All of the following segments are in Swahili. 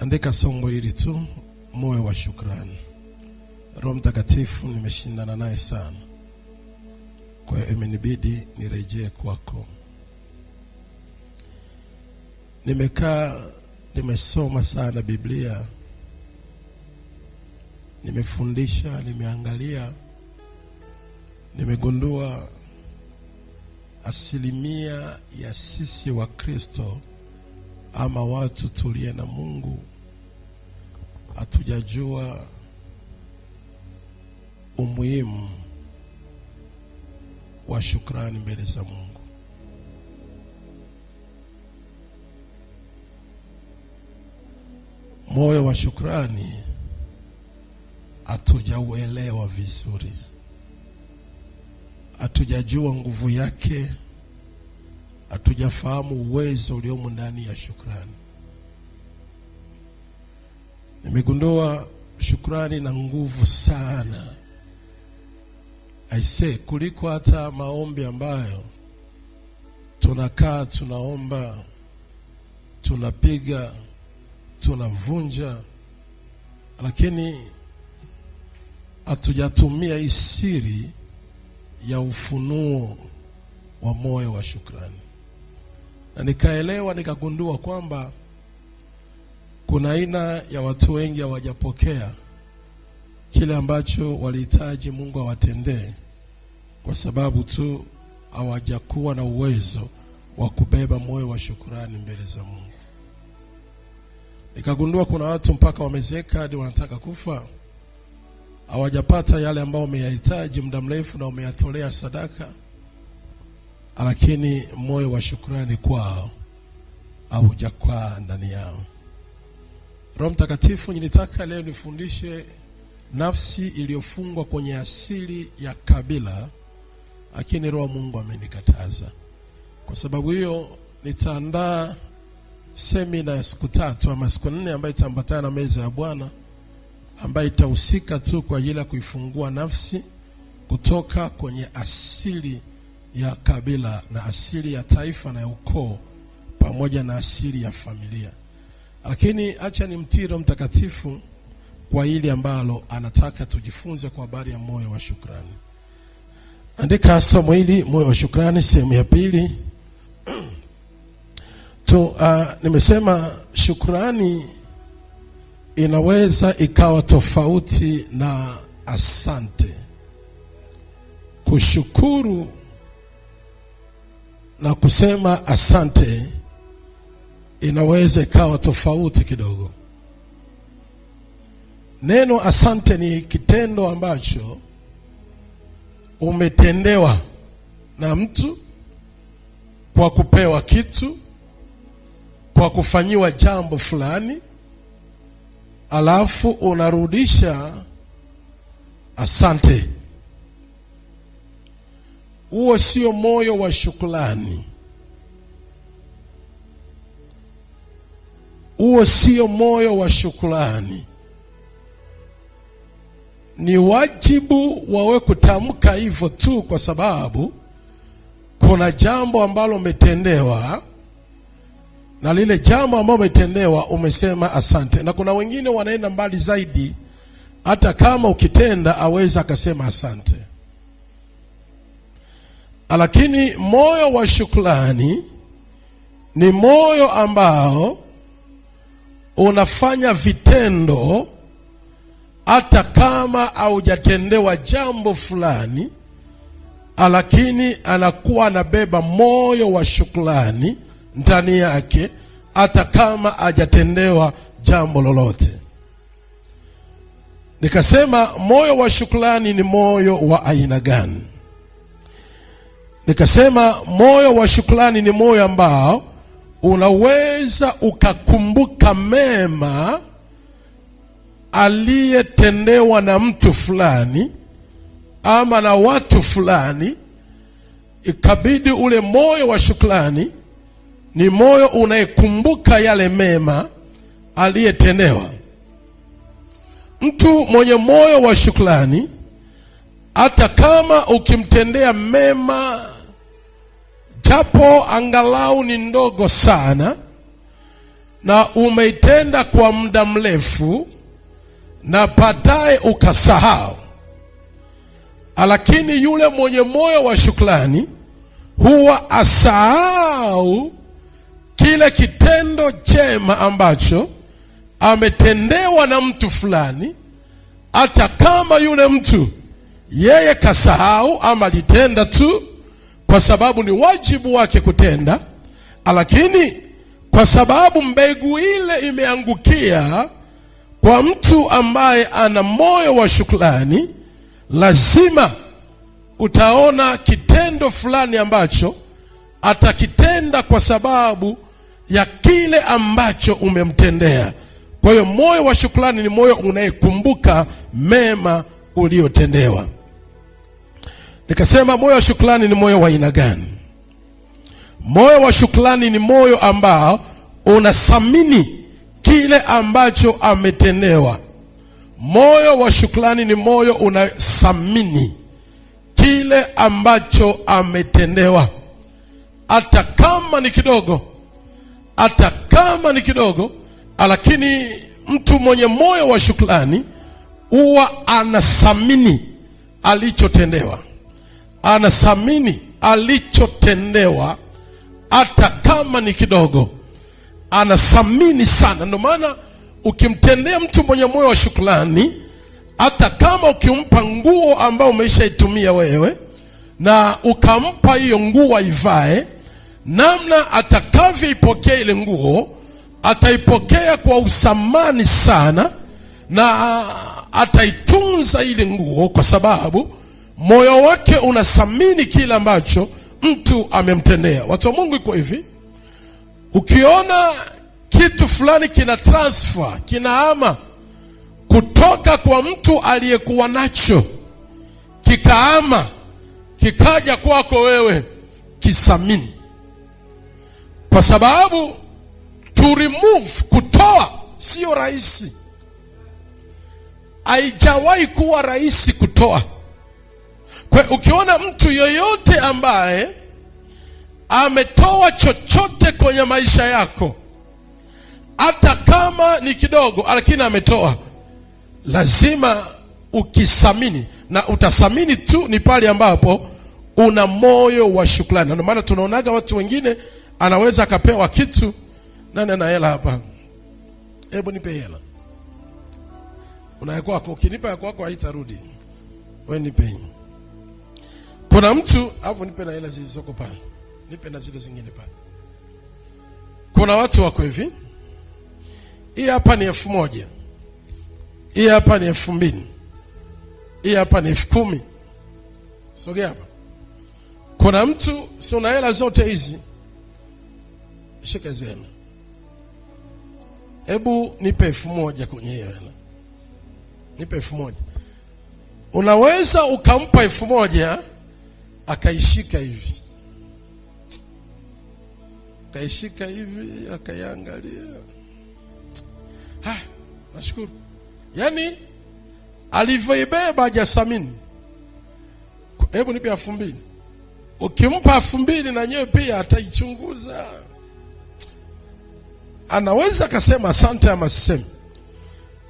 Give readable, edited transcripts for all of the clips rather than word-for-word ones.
Andika somo hili tu, moyo wa shukrani. Roho Mtakatifu nimeshindana naye sana, kwa hiyo imenibidi nirejee kwako. Nimesoma sana Biblia, nimefundisha, nimeangalia, nimegundua asilimia ya sisi wa Kristo ama watu tulie na Mungu hatujajua umuhimu wa shukrani mbele za Mungu. Moyo wa shukrani hatujauelewa vizuri, hatujajua nguvu yake, hatujafahamu uwezo uliomo ndani ya shukrani. Nimegundua shukrani na nguvu sana, kuliko hata maombi ambayo tunakaa tunaomba, tunapiga, tunavunja, lakini hatujatumia hii siri ya ufunuo wa moyo wa shukrani. Na nikaelewa, nikagundua kwamba kuna aina ya watu wengi hawajapokea kile ambacho walihitaji Mungu awatendee, kwa sababu tu hawajakuwa na uwezo wa kubeba moyo wa shukrani mbele za Mungu. Nikagundua kuna watu mpaka wamezeka hadi wanataka kufa, hawajapata yale ambao wameyahitaji muda mrefu na wameyatolea sadaka, lakini moyo wa shukrani kwao haujakaa ndani yao. Roho Mtakatifu nilitaka leo nifundishe nafsi iliyofungwa kwenye asili ya kabila, lakini Roho Mungu amenikataza. Kwa sababu hiyo nitaandaa semina ya siku 3 ama siku 4 ambayo itaambatana na meza ya Bwana, ambayo itahusika tu kwa ajili ya kuifungua nafsi kutoka kwenye asili ya kabila na asili ya taifa na ya ukoo pamoja na asili ya familia. Lakini acha nimtii Roho Mtakatifu kwa hili ambalo anataka tujifunze kwa habari ya moyo wa shukrani. Andika somo hili, moyo wa shukrani, sehemu ya 2. Nimesema shukrani inaweza ikawa tofauti na asante. Kushukuru na kusema asante inaweza ikawa tofauti kidogo. Neno asante ni kitendo ambacho umetendewa na mtu kwa kupewa kitu, kwa kufanyiwa jambo fulani, alafu unarudisha asante. Huo sio moyo wa shukrani. Huo sio moyo wa shukrani. Ni wajibu wawe kutamka hivyo tu kwa sababu kuna jambo ambalo umetendewa, na lile jambo ambalo umetendewa umesema asante. Na kuna wengine wanaenda mbali zaidi, hata kama ukitenda aweza akasema asante. Lakini moyo wa shukrani ni moyo ambao unafanya vitendo hata kama haujatendewa jambo fulani, lakini anakuwa anabeba moyo wa shukrani ndani yake hata kama hajatendewa jambo lolote. Nikasema moyo wa shukrani ni moyo wa aina gani? Nikasema moyo wa shukrani ni moyo ambao unaweza ukakumbuka mema aliyetendewa na mtu fulani ama na watu fulani, ikabidi ule moyo wa shukrani ni moyo unayekumbuka yale mema aliyetendewa. Mtu mwenye moyo wa shukrani, hata kama ukimtendea mema japo angalau ni ndogo sana, na umeitenda kwa muda mrefu na baadaye ukasahau. Lakini yule mwenye moyo wa shukrani huwa asahau kile kitendo chema ambacho ametendewa na mtu fulani, hata kama yule mtu yeye kasahau ama alitenda tu kwa sababu ni wajibu wake kutenda, lakini kwa sababu mbegu ile imeangukia kwa mtu ambaye ana moyo wa shukrani, lazima utaona kitendo fulani ambacho atakitenda kwa sababu ya kile ambacho umemtendea. Kwa hiyo moyo wa shukrani ni moyo unayekumbuka mema uliotendewa. Nikasema moyo wa shukrani ni moyo wa aina gani? Moyo wa shukrani ni moyo ambao unathamini kile ambacho ametendewa. Moyo wa shukrani ni moyo unathamini kile ambacho ametendewa, hata kama ni kidogo, hata kama ni kidogo. Lakini mtu mwenye moyo wa shukrani huwa anathamini alichotendewa, anathamini alichotendewa, hata kama ni kidogo, anathamini sana. Ndio maana ukimtendea mtu mwenye moyo wa shukrani, hata kama ukimpa nguo ambayo umeshaitumia wewe na ukampa hiyo nguo aivae, namna atakavyoipokea ile nguo, ataipokea kwa usamani sana na ataitunza ile nguo, kwa sababu moyo wake unathamini kile ambacho mtu amemtendea. Watu wa Mungu, iko hivi, ukiona kitu fulani kina transfer, kinahama kutoka kwa mtu aliyekuwa nacho, kikaama kikaja kwako wewe, kithamini, kwa sababu to remove, kutoa sio rahisi. Haijawahi kuwa rahisi kutoa. Kwa ukiona mtu yoyote ambaye ametoa chochote kwenye maisha yako, hata kama ni kidogo, lakini ametoa, lazima ukithamini, na utathamini tu ni pale ambapo una moyo wa shukrani. Ndio maana tunaonaga watu wengine anaweza akapewa kitu, nani ana hela hapa, hebu nipe hela. Unayako kwako, ukinipa yako kwako haitarudi, wewe nipe. Kuna mtu hapo, nipe na hela zilizoko pale, nipe na zile zingine pale. Kuna watu wako hivi, hii hapa ni 1000, hii hapa ni 2000, hii hapa ni 10,000. Sogea hapa. Kuna mtu si una hela zote hizi, shika zena, hebu nipe 1000 kwenye hiyo hela, nipe 1000. Unaweza ukampa 1000 akaishika hivi, akaishika hivi, akayangalia, nashukuru. Yani alivyoibeba hajasamini. Hebu nipe 2000. Ukimpa 2000 na nyewe pia ataichunguza, anaweza akasema asante ama sisemi.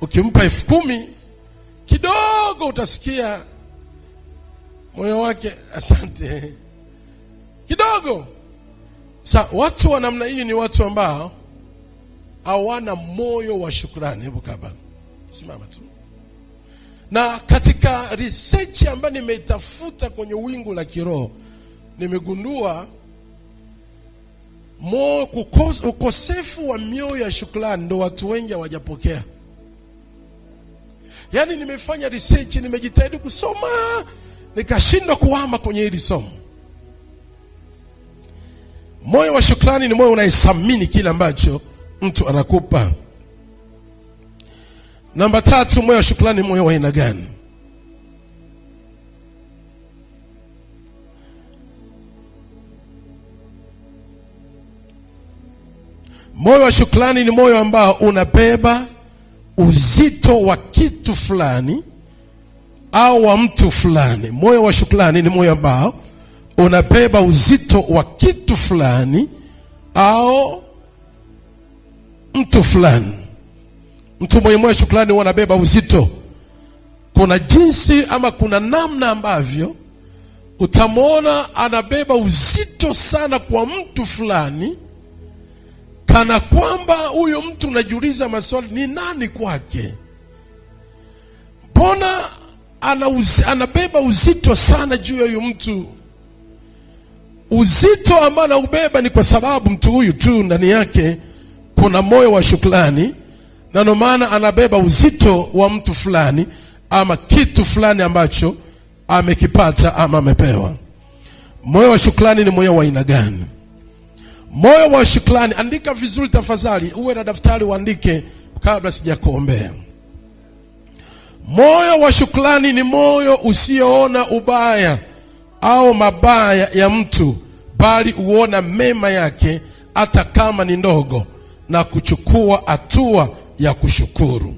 Ukimpa 10,000 kidogo, utasikia moyo wake asante kidogo. Watu wa namna hii ni watu ambao hawana moyo wa shukrani. Hebu kabla simama tu. Na katika research ambayo nimeitafuta kwenye wingu la kiroho, nimegundua ukosefu wa mioyo ya shukrani ndio watu wengi hawajapokea. Yaani nimefanya research, nimejitahidi kusoma, nikashindwa kuhama kwenye hili somo. Moyo wa shukrani ni moyo unayethamini kile ambacho mtu anakupa. Namba 3, moyo wa shukrani ni moyo wa aina gani? Moyo wa shukrani ni moyo ambao unabeba uzito wa kitu fulani au wa mtu fulani. Moyo wa shukrani ni moyo ambao unabeba uzito wa kitu fulani au mtu fulani. Mtu mwenye moyo wa shukrani wanabeba uzito. Kuna jinsi ama kuna namna ambavyo utamwona anabeba uzito sana kwa mtu fulani, kana kwamba huyo mtu unajiuliza maswali, ni nani kwake? Mbona anabeba uzito sana juu ya huyo mtu? Uzito ambao anaubeba ni kwa sababu mtu huyu tu ndani yake kuna moyo wa shukrani, na ndio maana anabeba uzito wa mtu fulani ama kitu fulani ambacho amekipata ama amepewa. Moyo wa shukrani ni moyo wa aina gani? Moyo wa shukrani, andika vizuri tafadhali, uwe na daftari uandike kabla sijakuombea. Moyo wa shukrani ni moyo usioona ubaya au mabaya ya mtu, bali uona mema yake hata kama ni ndogo, na kuchukua hatua ya kushukuru.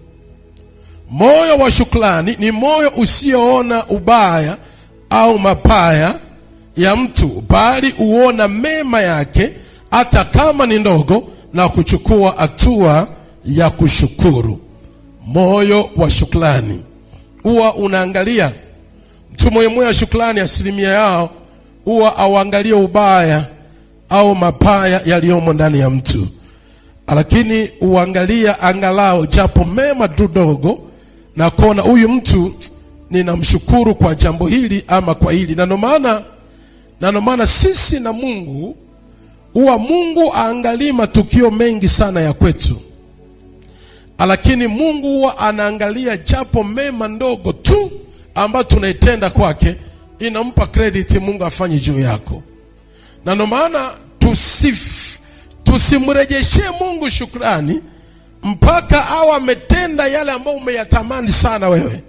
Moyo wa shukrani ni moyo usioona ubaya au mabaya ya mtu, bali uona mema yake hata kama ni ndogo, na kuchukua hatua ya kushukuru. Moyo wa shukrani. Huwa unaangalia mtu mwenye moyo wa shukrani, asilimia yao huwa auangalie ubaya au mabaya yaliyomo ndani ya mtu, lakini uangalia angalau japo mema dogo, na kuona huyu mtu ninamshukuru kwa jambo hili ama kwa hili. Na ndio maana sisi na Mungu, huwa Mungu aangalii matukio mengi sana ya kwetu, lakini Mungu huwa anaangalia japo mema ndogo tu ambayo tunaitenda kwake, inampa credit Mungu afanye juu yako. Na ndio maana tusimrejeshe Mungu shukrani mpaka awe ametenda yale ambayo umeyatamani sana wewe,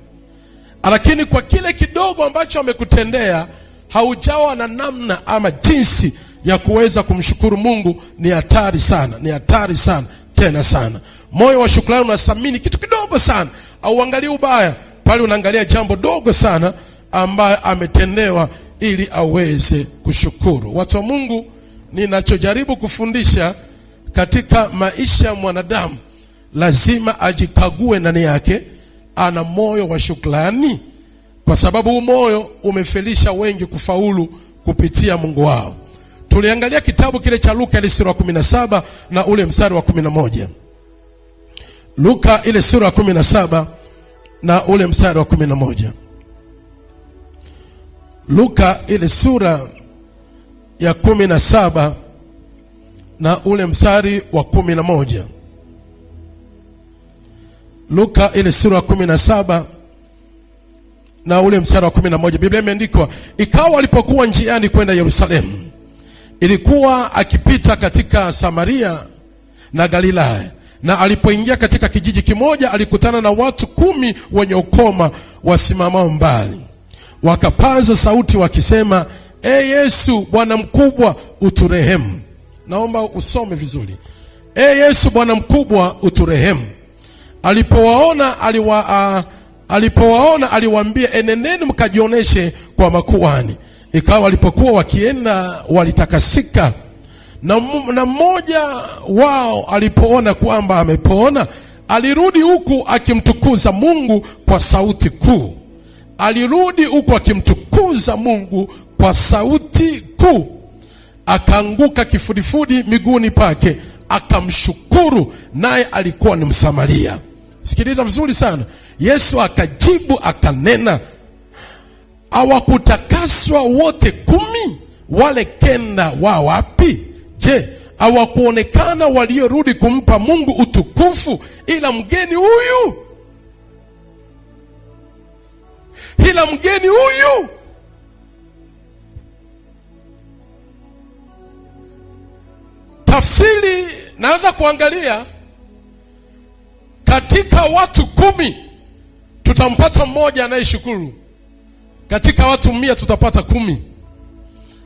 lakini kwa kile kidogo ambacho amekutendea haujawa na namna ama jinsi ya kuweza kumshukuru Mungu. Ni hatari sana, ni hatari sana tena sana. Moyo wa shukrani unathamini kitu kidogo sana, au angalia ubaya pale, unaangalia jambo dogo sana ambaye ametendewa ili aweze kushukuru. Watu wa Mungu, ninachojaribu kufundisha katika maisha ya mwanadamu, lazima ajikague ndani yake ana moyo wa shukrani, kwa sababu huu moyo umefelisha wengi kufaulu kupitia Mungu wao. Tuliangalia kitabu kile cha Luka ile sura ya 17 na ule mstari wa 11. Luka ile sura ya 17 na ule mstari wa 11. Luka ile sura ya 17 na ule mstari wa 11. Luka ile sura ya 17 na ule mstari wa 11. Biblia imeandikwa, ikawa alipokuwa njiani kwenda Yerusalemu, ilikuwa akipita katika Samaria na Galilaya, na alipoingia katika kijiji kimoja, alikutana na watu 10 wenye ukoma wasimamao mbali. Wakapaza sauti wakisema, Yesu Bwana mkubwa, uturehemu. Naomba usome vizuri. Yesu Bwana mkubwa, uturehemu. Alipowaona aliwaambia, enendeni mkajioneshe kwa makuhani. Ikawa alipokuwa wakienda, walitakasika. Na mmoja wao alipoona kwamba amepona, alirudi huku akimtukuza Mungu kwa sauti kuu. Akaanguka kifudifudi miguuni pake, akamshukuru, naye alikuwa ni Msamaria. Sikiliza vizuri sana. Yesu akajibu akanena, hawakutakaswa wote 10? Wale 9 wa wapi? Je, hawakuonekana waliorudi kumpa Mungu utukufu ila mgeni huyu? Tafsiri naanza kuangalia, katika watu 10 tutampata mmoja anayeshukuru. Katika watu 100 tutapata 10.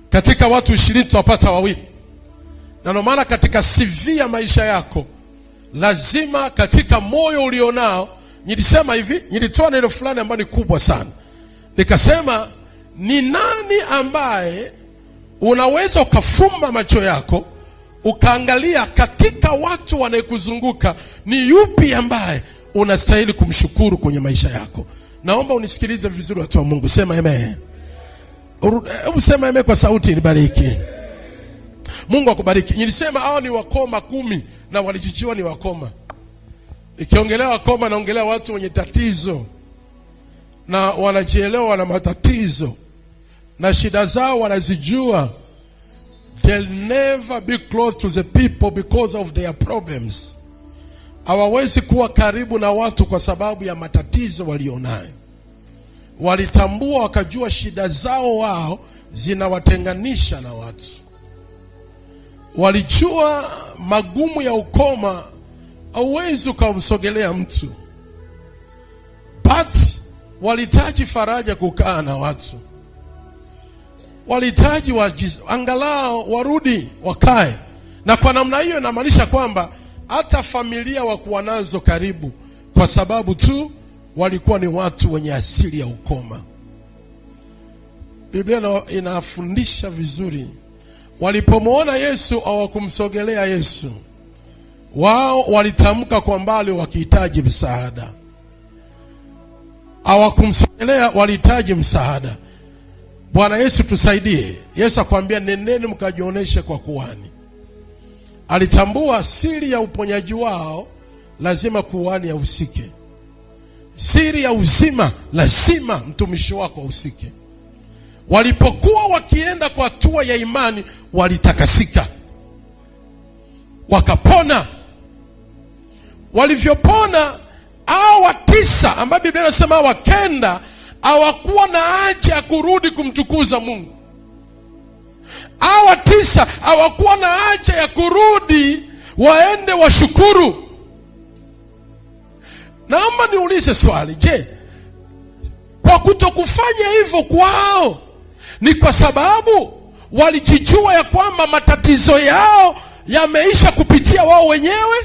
Katika watu 20 tutapata 2. Na ndio maana katika CV ya maisha yako, lazima katika moyo ulionao, nilisema hivi, nilitoa neno fulani ambalo ni kubwa sana. Nikasema, ni nani ambaye unaweza ukafumba macho yako ukaangalia katika watu wanayekuzunguka ni yupi ambaye unastahili kumshukuru kwenye maisha yako. Naomba unisikilize vizuri, watu wa Mungu. Sema amen. Hebu sema amen kwa sauti, nibariki. Mungu akubariki. Nilisema hao ni wakoma 10 na walijichiwa ni wakoma. Nikiongelea wakoma naongelea watu wenye tatizo na wanajielewa na matatizo na shida zao wanazijua. They'll never be close to the people because of their problems. Hawawezi kuwa karibu na watu kwa sababu ya matatizo walionayo. Walitambua wakajua shida zao wao zinawatenganisha na watu. Walijua magumu ya ukoma hauwezi kumsogelea mtu. But walihitaji faraja kukaa na watu. Walihitaji angalau warudi wakae. Na kwa namna hiyo inamaanisha kwamba hata familia wakuwa nazo karibu, kwa sababu tu walikuwa ni watu wenye asili ya ukoma. Biblia inafundisha vizuri. Walipomwona Yesu hawakumsogelea Yesu. Wao walitamka kwa mbali wakihitaji msaada. Hawakumsogelea, walihitaji msaada. Bwana Yesu tusaidie. Yesu akwambia nendeni mkajionyeshe kwa kuhani. Alitambua siri ya uponyaji wao lazima kuhani ahusike. Siri ya uzima lazima mtumishi wako ahusike. Walipokuwa wakienda kwa hatua ya imani walitakasika. Wakapona. Walivyopona hao 9 ambao Biblia inasema wakenda, hawakuwa na haja ya kurudi kumtukuza Mungu. Hao 9 hawakuwa na haja ya kurudi waende washukuru. Naomba niulize swali, je, kwa kutokufanya hivyo kwao ni kwa sababu walijijua ya kwamba matatizo yao yameisha kupitia wao wenyewe,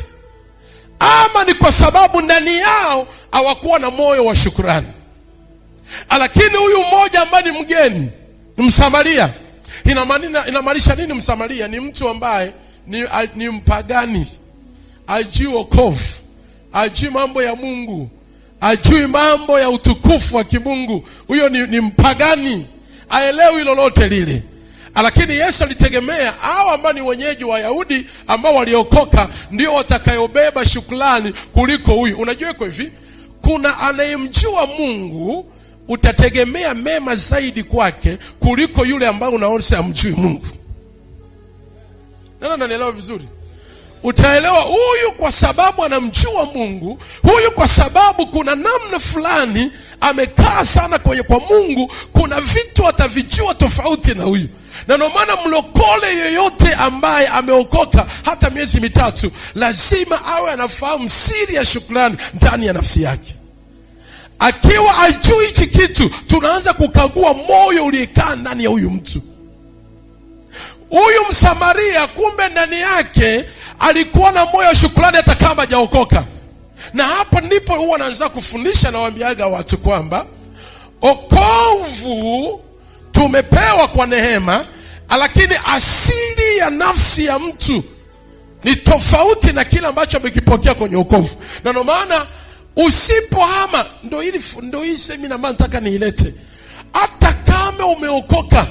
ama ni kwa sababu ndani yao hawakuwa na moyo wa shukrani? Lakini huyu mmoja ambaye ni mgeni, ni Msamaria. Inamaanisha nini Msamaria? Ni mtu ambaye ni mpagani, hajui wokovu, hajui mambo ya Mungu, hajui mambo ya utukufu wa kimungu. Huyo ni mpagani, haelewi lolote lile. Lakini Yesu alitegemea hao ambao ni wenyeji wa Yahudi ambao waliokoka ndio watakayobeba shukrani kuliko huyu. Unajua kwa hivi, kuna anayemjua Mungu utategemea mema zaidi kwake kuliko yule ambaye unaona hamjui Mungu. Nani ananielewa vizuri? Utaelewa huyu kwa sababu anamjua Mungu, huyu kwa sababu kuna namna fulani amekaa sana kwa Mungu, kuna vitu atavijua tofauti na huyu. Na ndio maana mlokole yoyote ambaye ameokoka hata miezi 3 lazima awe anafahamu siri ya shukrani ndani ya nafsi yake. Akiwa ajui hichi kitu, tunaanza kukagua moyo uliokaa ndani ya huyu mtu. Huyu Msamaria kumbe ndani yake alikuwa na moyo wa shukrani hata kama hajaokoka. Na hapo ndipo huwa naanza kufundisha na waambiaga watu kwamba okovu tumepewa kwa neema, lakini asili ya nafsi ya mtu ni tofauti na kile ambacho amekipokea kwenye okovu. Na ndio maana usipohama, ndio hii semina ambayo nataka niilete. Hata kama umeokoka,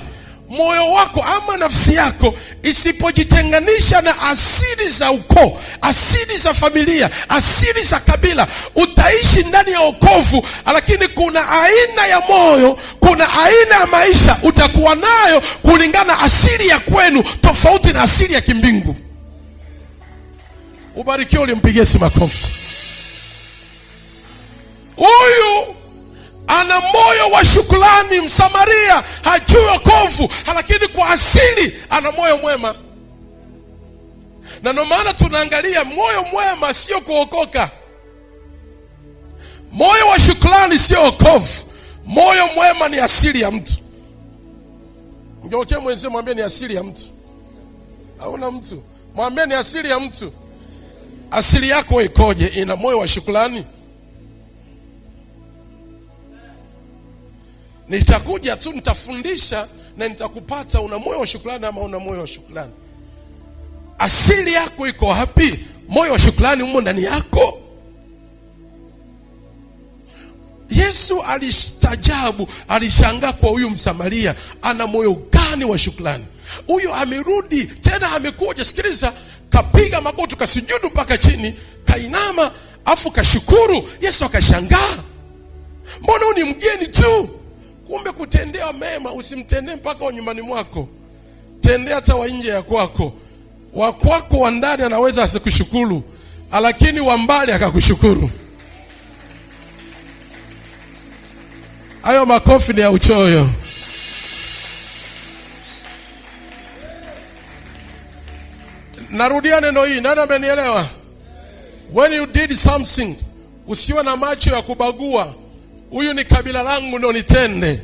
moyo wako ama nafsi yako isipojitenganisha na asili za ukoo, asili za familia, asili za kabila, utaishi ndani ya wokovu, lakini kuna aina ya moyo, kuna aina ya maisha utakuwa nayo kulingana asili ya kwenu tofauti na asili ya kimbingu. Ubarikiwe, ulimpigie makofi. Huyu ana moyo wa shukrani. Msamaria hajui wokovu, lakini kwa asili ana moyo mwema. Na ndio maana tunaangalia moyo mwema sio kuokoka. Moyo wa shukrani sio wokovu. Moyo mwema ni asili ya mtu. Mgeukie mwenzio mwambie ni asili ya mtu. Hauna mtu, mwambie ni asili ya mtu. Asili yako ikoje? Ina moyo wa shukrani? Nitakuja tu nitafundisha na nitakupata una moyo wa shukrani ama una moyo wa shukrani. asili yako iko wapi? Moyo wa shukrani umo ndani yako. Yesu alistajabu, alishangaa kwa huyu Msamaria, ana moyo gani wa shukrani? Huyu amerudi tena, amekuja, sikiliza, kapiga magoti, kasujudu mpaka chini, kainama, afu kashukuru. Yesu akashangaa, mbona ni mgeni tu? Kumbe kutendea mema usimtendee mpaka wa nyumbani mwako, tendea hata wa nje ya kwako. Wa kwako wa ndani anaweza asikushukuru, lakini wa mbali akakushukuru. Hayo makofi ni ya uchoyo. Narudia neno hii, nani amenielewa? When you did something, usiwe na macho ya kubagua. Huyu ni kabila langu ndo nitende,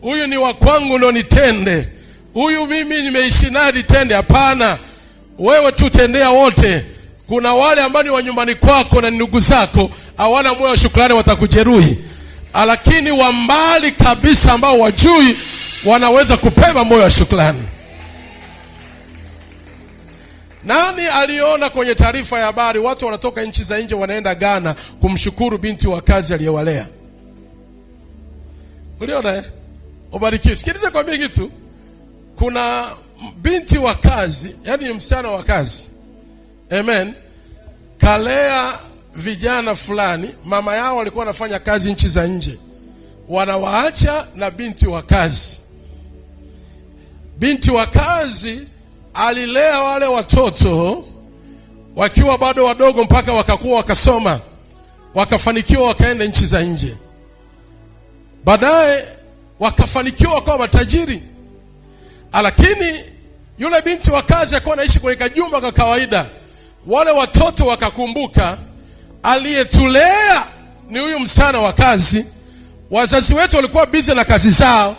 huyu ni wa kwangu ndo nitende, huyu mimi nimeishi naye nitende. Hapana, wewe tu tendea wote. Kuna wale ambao ni wa nyumbani kwako na ndugu zako, hawana moyo wa shukrani, watakujeruhi. Lakini wa mbali kabisa ambao wajui, wanaweza kupewa moyo wa shukrani. Nani aliona kwenye taarifa ya habari watu wanatoka nchi za nje wanaenda Ghana kumshukuru binti wa kazi aliyewalea? Uliona Ubarikiwe. Sikiliza kwa mimi kitu. Kuna binti wa kazi, yani msichana wa kazi. Amen. Kalea vijana fulani, mama yao walikuwa wanafanya kazi nchi za nje. Wanawaacha na binti wa kazi. Binti wa kazi alilea wale watoto wakiwa bado wadogo mpaka wakakuwa, wakasoma, wakafanikiwa, wakaenda nchi za nje. Baadaye wakafanikiwa, wakawa matajiri. Lakini yule binti wa kazi alikuwa anaishi kwenye kajumba kwa kawaida. Wale watoto wakakumbuka, aliyetulea ni huyu msichana wa kazi. Wazazi wetu walikuwa busy na kazi zao,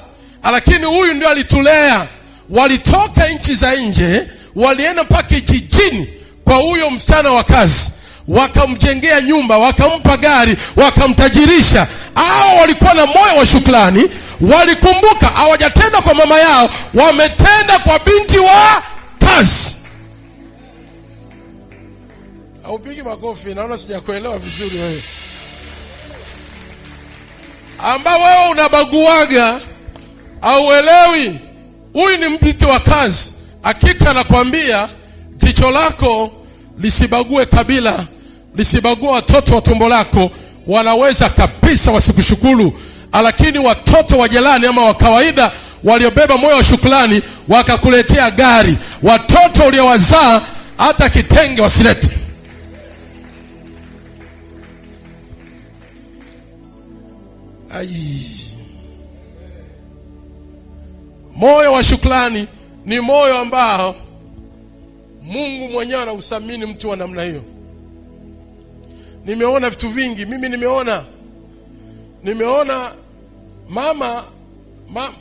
lakini huyu ndio alitulea. Walitoka nchi za nje, walienda mpaka jijini kwa huyo msichana wa kazi, wakamjengea nyumba, wakampa gari, wakamtajirisha. Hao walikuwa na moyo wa shukrani, walikumbuka hawajatenda kwa mama yao, wametenda kwa binti wa kazi. Haupigi makofi, naona sijakuelewa vizuri wewe. Ambao wewe unabaguaga, hauelewi. Huyu ni binti wa kazi. Hakika nakwambia, jicho lako lisibague kabila, lisibague watoto wa tumbo lako. Wanaweza kabisa wasikushukuru, lakini watoto wa jirani ama wa kawaida waliobeba moyo wa shukrani wakakuletea gari. Watoto uliowazaa hata kitenge wasilete. Moyo wa shukrani ni moyo ambao Mungu mwenyewe anausamini mtu wa namna hiyo. Nimeona vitu vingi. Mimi nimeona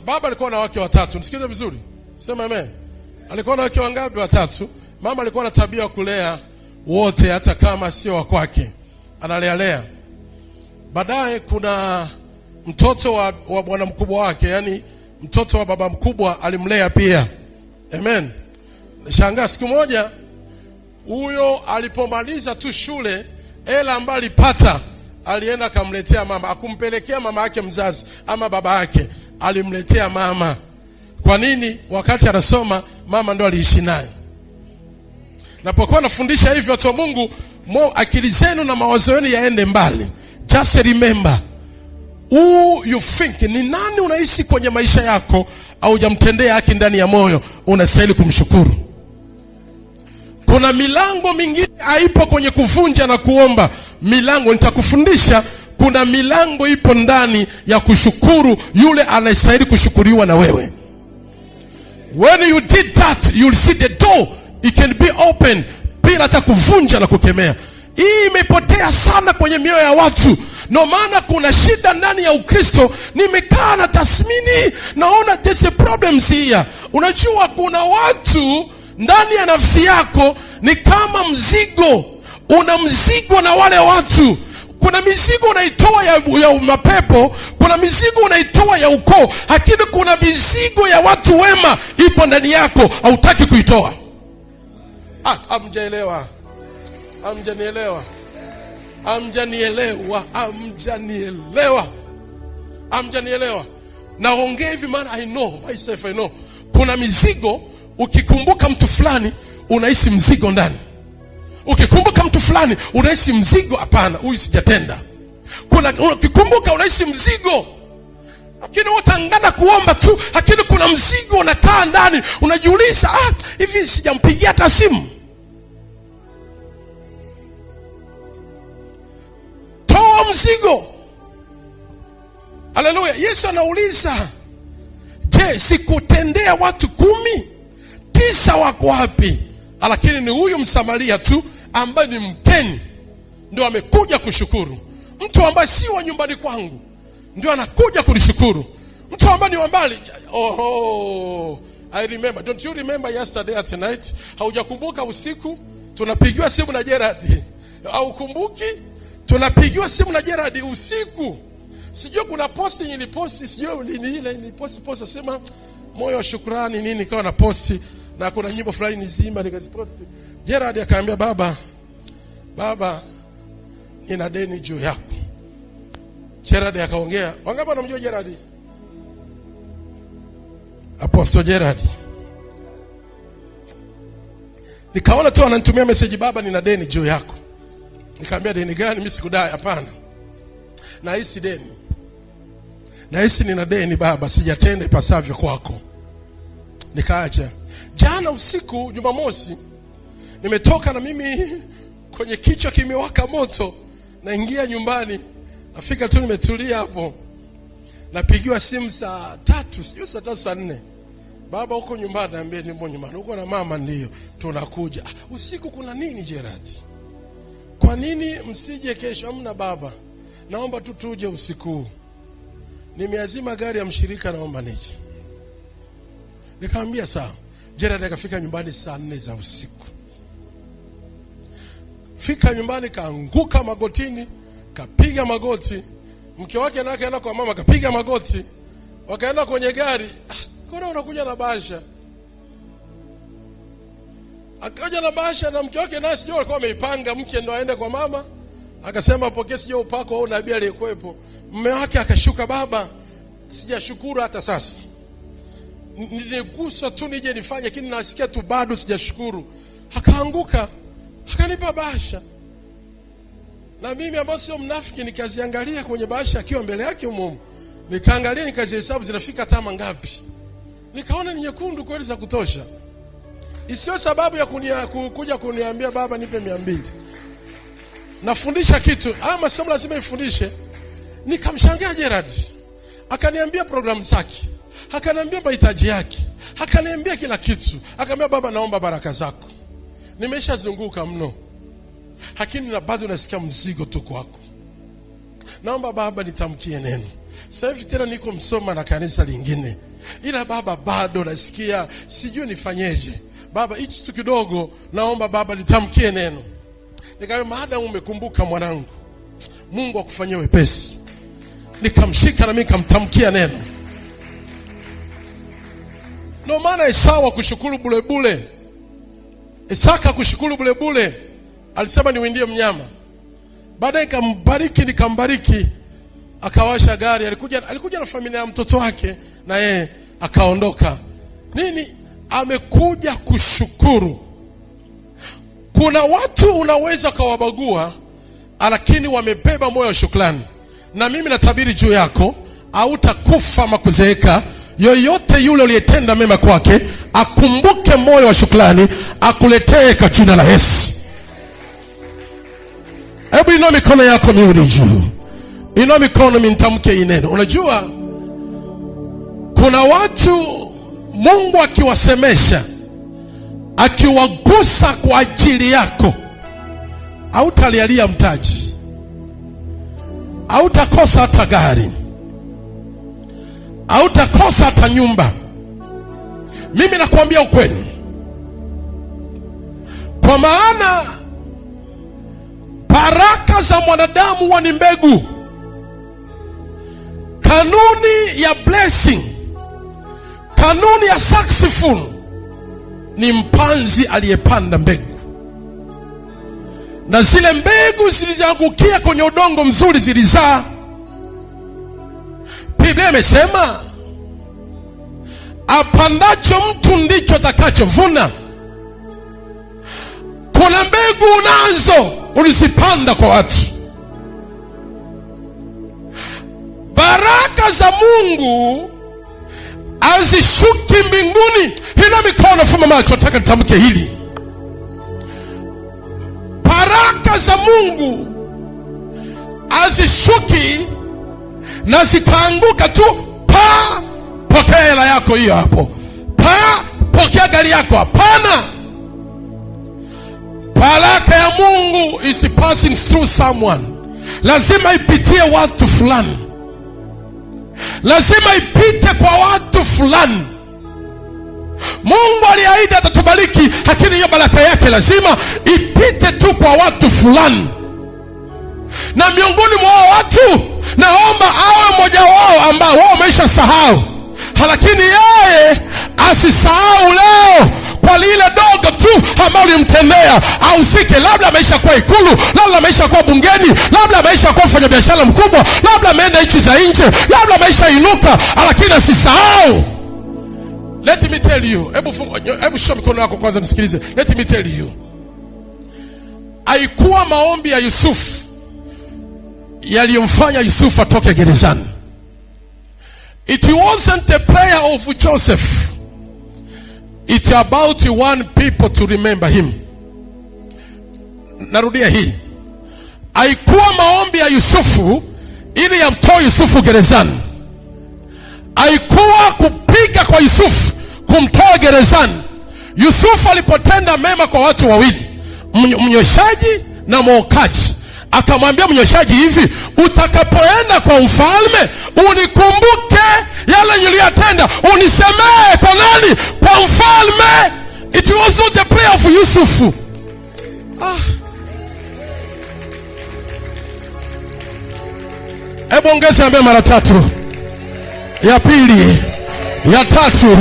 baba alikuwa na wake watatu. Nisikize vizuri, sema amen. Alikuwa na wake wangapi? Watatu. Mama alikuwa na tabia kulea wote, hata kama sio wa kwake, analea. Baadaye kuna mtoto wa bwana mkubwa wake, yani mtoto wa baba mkubwa alimlea pia. Amen. Shangaa siku moja huyo alipomaliza tu shule, hela ambayo alipata alienda akamletea mama. Akumpelekea mama yake mzazi ama baba yake, alimletea mama. Kwa nini? Wakati anasoma mama ndo aliishi naye. Napokuwa nafundisha hivi watu wa Mungu, akili zenu na mawazo yenu yaende mbali. Just remember who you think. Ni nani unaishi kwenye maisha yako au hujamtendea haki ndani ya moyo, unastahili kumshukuru. Kuna milango mingine haipo kwenye kuvunja na kuomba. Milango nitakufundisha, kuna milango ipo ndani ya kushukuru yule anastahili kushukuriwa na wewe. When you did that, you'll see the door, it can be open bila hata kuvunja na kukemea. Hii imepotea sana kwenye mioyo ya watu. No maana kuna shida ndani ya Ukristo. Nimekaa na tathmini, naona there's a problems here. Unajua kuna watu ndani ya nafsi yako ni kama mzigo. Una mzigo na wale watu. Kuna mizigo unaitoa ya mapepo, kuna mizigo unaitoa ya ukoo, lakini kuna mizigo ya watu wema ipo ndani yako, hautaki kuitoa. Hamjaelewa. Naongea hivi maana I know myself, I know. Kuna mizigo ukikumbuka mtu fulani unahisi mzigo ndani. Ukikumbuka mtu fulani unahisi mzigo, hapana, huyu sijatenda. Ukikumbuka unahisi mzigo. Lakini utangana kuomba tu, lakini kuna mzigo unakaa ndani, unajiuliza, hivi sijampigia hata simu. Toa mzigo. Haleluya. Yesu anauliza, je, sikutendea watu 10? 9 wako wapi? Lakini ni huyu Msamaria tu ambaye ni mgeni ndio amekuja kushukuru. Mtu ambaye si wa nyumbani kwangu ndio anakuja kunishukuru. Mtu ambaye ni wa mbali. I remember. Don't you remember yesterday at night? Haujakumbuka usiku tunapigiwa simu na Gerard? Au kumbuki? Tunapigiwa simu na Gerard usiku. Sijui kuna posti niliposti, sijui niliposti sema moyo wa shukrani nini, kawa na posti na kuna nyimbo fulani nizima nikaziposti. Gerard akaambia, baba nina deni juu yako. Gerard akaongea. Wangapi wanamjua Gerard? Apostle Gerard. Nikaona tu ananitumia message, baba nina deni juu yako. Nikamwambia, deni gani? Mimi sikudai. Hapana, nahisi deni. Nahisi nina deni baba, sijatenda ipasavyo kwako. Nikaacha. Jana usiku Jumamosi nimetoka na mimi kwenye kichwa kimewaka moto, naingia nyumbani, nafika tu nimetulia hapo, napigiwa simu saa 3, sijui saa 3 saa 4. Baba uko nyumbani? Naambia nipo nyumbani. Uko na mama? Ndio. Tunakuja. Usiku kuna nini Gerard? Kwa nini msije kesho? Hamna baba, naomba tu tuje usiku. Nimeazima gari ya mshirika, naomba nije. Nikamwambia sawa. Gerard akafika nyumbani saa 4 za usiku. Fika nyumbani, kaanguka magotini, kapiga magoti. Mke wake naye akaenda kwa mama, kapiga magoti. Wakaenda kwenye gari. Kuna unakuja na bahasha. Akaja na bahasha na mke wake naye sijui alikuwa ameipanga, mke ndo aende kwa mama. Akasema pokea sijui upako au nabii aliyekuepo. Mume wake akashuka, baba sijashukuru hata sasa. Niligusa tu nije nifanye, lakini nasikia tu bado sijashukuru. Akaanguka, akanipa bahasha. Na mimi ambao sio mnafiki nikaziangalia kwenye bahasha akiwa mbele yake humo. Nikaangalia nikazihesabu zinafika tama ngapi. Nikaona ni nyekundu kweli za kutosha. Isiyo sababu ya kuja kuniambia baba nipe 200. Nafundisha kitu, masomo lazima ifundishe. Nikamshangaa Gerard. Akaniambia programu zake, akaniambia mahitaji yake, akaniambia kila kitu. Akaniambia, baba naomba baraka zako. Nimeshazunguka mno, lakini na bado nasikia mzigo tu kwako. Naomba baba nitamkie neno. Sasa hivi tena niko Msoma na kanisa lingine. Ila baba bado nasikia sijui nifanyeje. Baba hichi tu kidogo, naomba baba nitamkie neno. Nikamwambia, maadamu umekumbuka mwanangu, Mungu akufanyie wepesi. Nikamshika na mimi nikamtamkia neno. Ndio maana Esau kushukuru bule bule. Isaka kushukuru bule bule. Alisema niwindie mnyama. Baadaye nikambariki. Akawasha gari, alikuja na familia ya mtoto wake na yeye akaondoka. Nini? Amekuja kushukuru. Kuna watu unaweza kawabagua, lakini wamebeba moyo wa shukrani. Na mimi natabiri juu yako, hautakufa makuzeeka. Yoyote yule uliyetenda mema kwake, akumbuke moyo wa shukrani, akuletee kwa jina la Yesu. Hebu inua mikono yako miwili juu. Inua mikono nitamke neno. Unajua kuna watu Mungu akiwasemesha, akiwagusa kwa ajili yako, hautalialia mtaji, hautakosa hata gari, hautakosa hata nyumba. Mimi nakwambia ukweli, kwa maana baraka za mwanadamu huwa ni mbegu. Kanuni ya blessing, kanuni ya successful ni mpanzi aliyepanda mbegu. na zile mbegu zilizoangukia kwenye udongo mzuri zilizaa. Biblia imesema apandacho mtu ndicho atakachovuna. Kuna mbegu unazo ulizipanda kwa watu. Baraka za Mungu azishuki mbinguni. Hina mikono, fuma macho, nataka nitamke hili. Baraka za Mungu azishuki na zikaanguka tu. Pa, pokea hela yako hiyo hapo. Pa, pokea gari yako. Hapana. Baraka ya Mungu is passing through someone. Lazima ipitie watu fulani. Lazima ipite kwa watu fulani. Mungu aliahidi atatubariki, lakini hiyo baraka yake lazima ipite tu kwa watu fulani. Na miongoni mwa watu, naomba awe mmoja wao ambao wao wamesha sahau, lakini yeye asisahau leo kwa lile dogo tu ambalo ulimtendea. Ahusike, labda amesha kuwa Ikulu, labda amesha kuwa bungeni, labda amesha kuwa mfanyabiashara mkubwa, labda ameenda nchi za nje, labda amesha inuka, lakini asisahau. Let me tell you, hebu shika mikono yako kwanza nisikilize. Let me tell you, haikuwa maombi ya Yusufu yaliyomfanya Yusufu atoke gerezani. It wasn't a prayer of Joseph. It's about one people to remember him. Narudia hii. Haikuwa maombi ya Yusufu ili yamtoe Yusufu gerezani. Haikuwa kupiga kwa Yusufu kumtoa gerezani. Yusufu alipotenda mema kwa watu wawili, mnyweshaji na mwokaji. Akamwambia mnyweshaji hivi, utakapoenda kwa mfalme unikumbuke yale niliyotenda, unisemee. Kwa nani? Kwa mfalme. It was not the prayer of Yusufu. Hebu ongeza ambe mara tatu. Ya pili, ya tatu.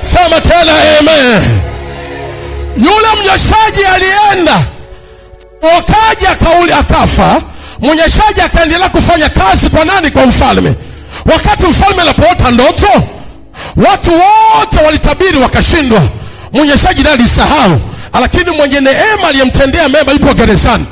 Sema tena amen. Yule mnyweshaji alienda, mwokaji akafa, mnyweshaji akaendelea kufanya kazi kwa nani? Kwa mfalme. Wakati mfalme anapoota ndoto, watu wote walitabiri wakashindwa. Mnyweshaji ndiye alisahau, lakini mwenye neema aliyemtendea mema yupo gerezani.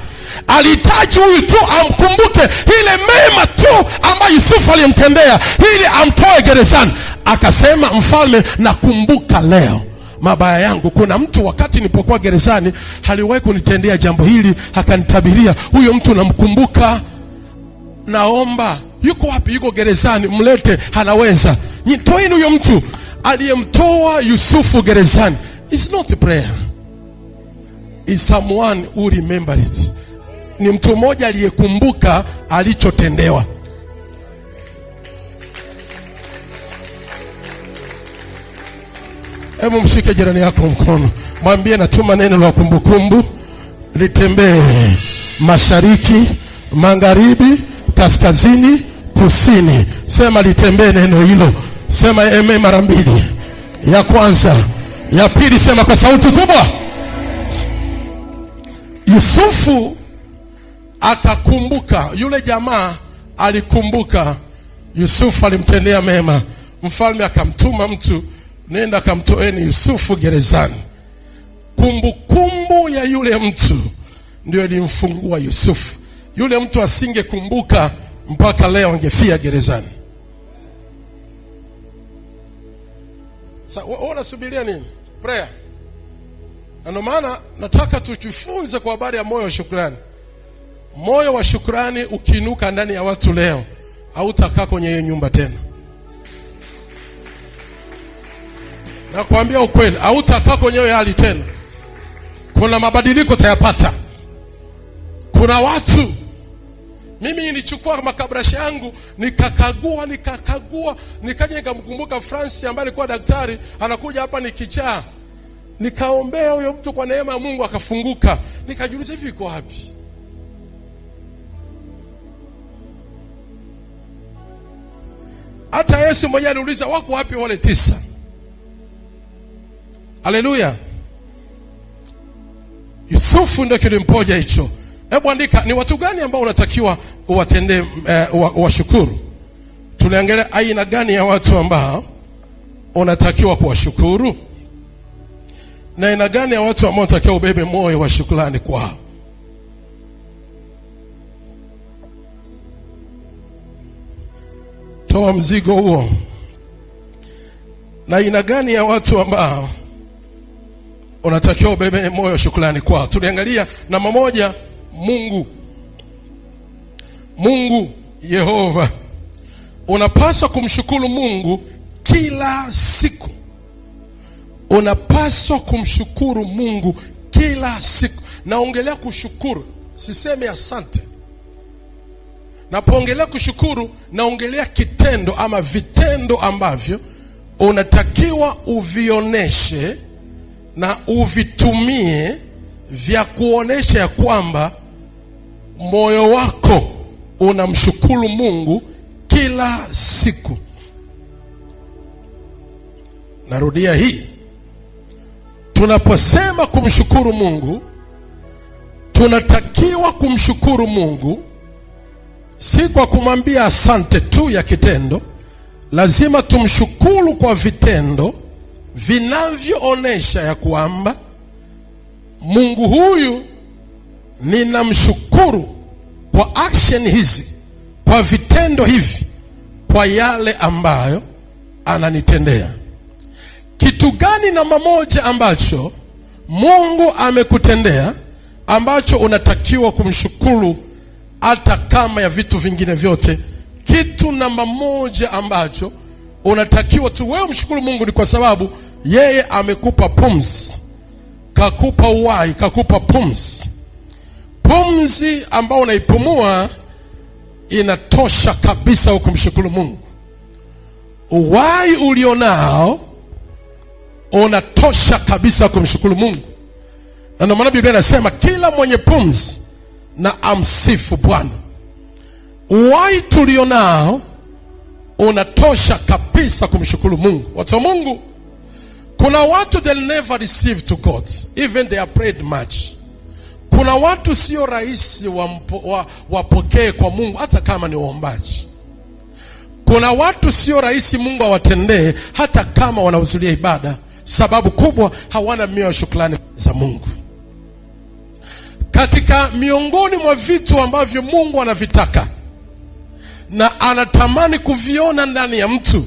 Alihitaji huyu tu amkumbuke ile mema tu ambayo Yusufu aliyemtendea ili amtoe gerezani. Akasema, mfalme, nakumbuka leo mabaya yangu. Kuna mtu wakati nilipokuwa gerezani haliwahi kunitendea jambo hili, akanitabiria. Huyo mtu namkumbuka. Naomba, yuko wapi? Yuko gerezani, mlete, anaweza. Nitoeni huyo mtu aliyemtoa Yusufu gerezani. It's not a prayer. It's someone who remember it. Ni mtu mmoja aliyekumbuka alichotendewa. Hebu mshike jirani yako mkono, mwambie natuma neno la kumbukumbu litembee mashariki, magharibi, kaskazini, kusini. Sema litembee neno hilo. Sema amen mara mbili. Ya kwanza, ya pili, sema kwa sauti kubwa. Yusufu akakumbuka, yule jamaa alikumbuka Yusufu alimtendea mema. Mfalme akamtuma mtu, nenda kamtoeni Yusufu gerezani. Kumbukumbu ya yule mtu ndio ilimfungua Yusufu. Yule mtu asingekumbuka mpaka leo angefia gerezani. Sasa unasubiria nini? Prayer. Na ndio maana nataka tujifunze kwa habari ya moyo wa shukrani. Moyo wa shukrani ukiinuka ndani ya watu leo, hautakaa kwenye hiyo nyumba tena. Na kuambia ukweli, hautakaa kwenye hiyo hali tena. Kuna mabadiliko tayapata. Kuna watu, mimi nilichukua makabrasha yangu nikakagua, nikaja nikamkumbuka Francis ambaye alikuwa daktari, anakuja hapa nikichaa. Nikaombea huyo mtu kwa neema ya Mungu akafunguka. Nikajiuliza, hivi iko wapi? Hata Yesu mwenyewe aliuliza, wako wapi wale 9? Haleluya. Yusufu ndio kilimpoja hicho. Hebu andika, ni watu gani ambao unatakiwa uwatendee washukuru? Tuliangalia aina gani ya watu ambao unatakiwa kuwashukuru, na aina gani ya watu ambao unatakiwa ubebe moyo wa shukrani kwao. Toa mzigo huo. Na aina gani ya watu ambao unatakiwa ubebe moyo wa shukrani kwao? Tuliangalia namba moja, Mungu Yehova. Unapaswa kumshukuru Mungu kila siku. Unapaswa kumshukuru Mungu kila siku. Naongelea kushukuru, sisemi asante. Napoongelea kushukuru, naongelea kitendo ama vitendo ambavyo unatakiwa uvioneshe na uvitumie vya kuonesha ya kwamba moyo wako unamshukuru Mungu kila siku. Narudia hii. Tunaposema kumshukuru Mungu, tunatakiwa kumshukuru Mungu si kwa kumwambia asante tu ya kitendo. Lazima tumshukuru kwa vitendo vinavyoonesha ya kwamba Mungu huyu ninamshukuru kwa action hizi, kwa vitendo hivi, kwa yale ambayo ananitendea. Kitu gani namba moja ambacho Mungu amekutendea ambacho unatakiwa kumshukuru hata kama ya vitu vingine vyote? Kitu namba moja ambacho unatakiwa tu wewe mshukuru Mungu ni kwa sababu yeye amekupa pumzi, kakupa uhai, kakupa pumzi. Pumzi ambao unaipumua inatosha kabisa kumshukuru Mungu. Uhai ulionao unatosha kabisa kumshukuru Mungu. Na ndio maana Biblia inasema kila mwenye pumzi na amsifu Bwana. Uhai tulionao unatosha kabisa kumshukuru Mungu. Watu wa Mungu, kuna watu they'll never receive to God even they are prayed much. Kuna watu sio rahisi wapokee kwa Mungu hata kama ni waombaji. Kuna watu sio rahisi Mungu awatendee hata kama wanahudhuria ibada. Sababu kubwa, hawana mioyo ya shukrani za Mungu. Katika miongoni mwa vitu ambavyo Mungu anavitaka na anatamani kuviona ndani ya mtu,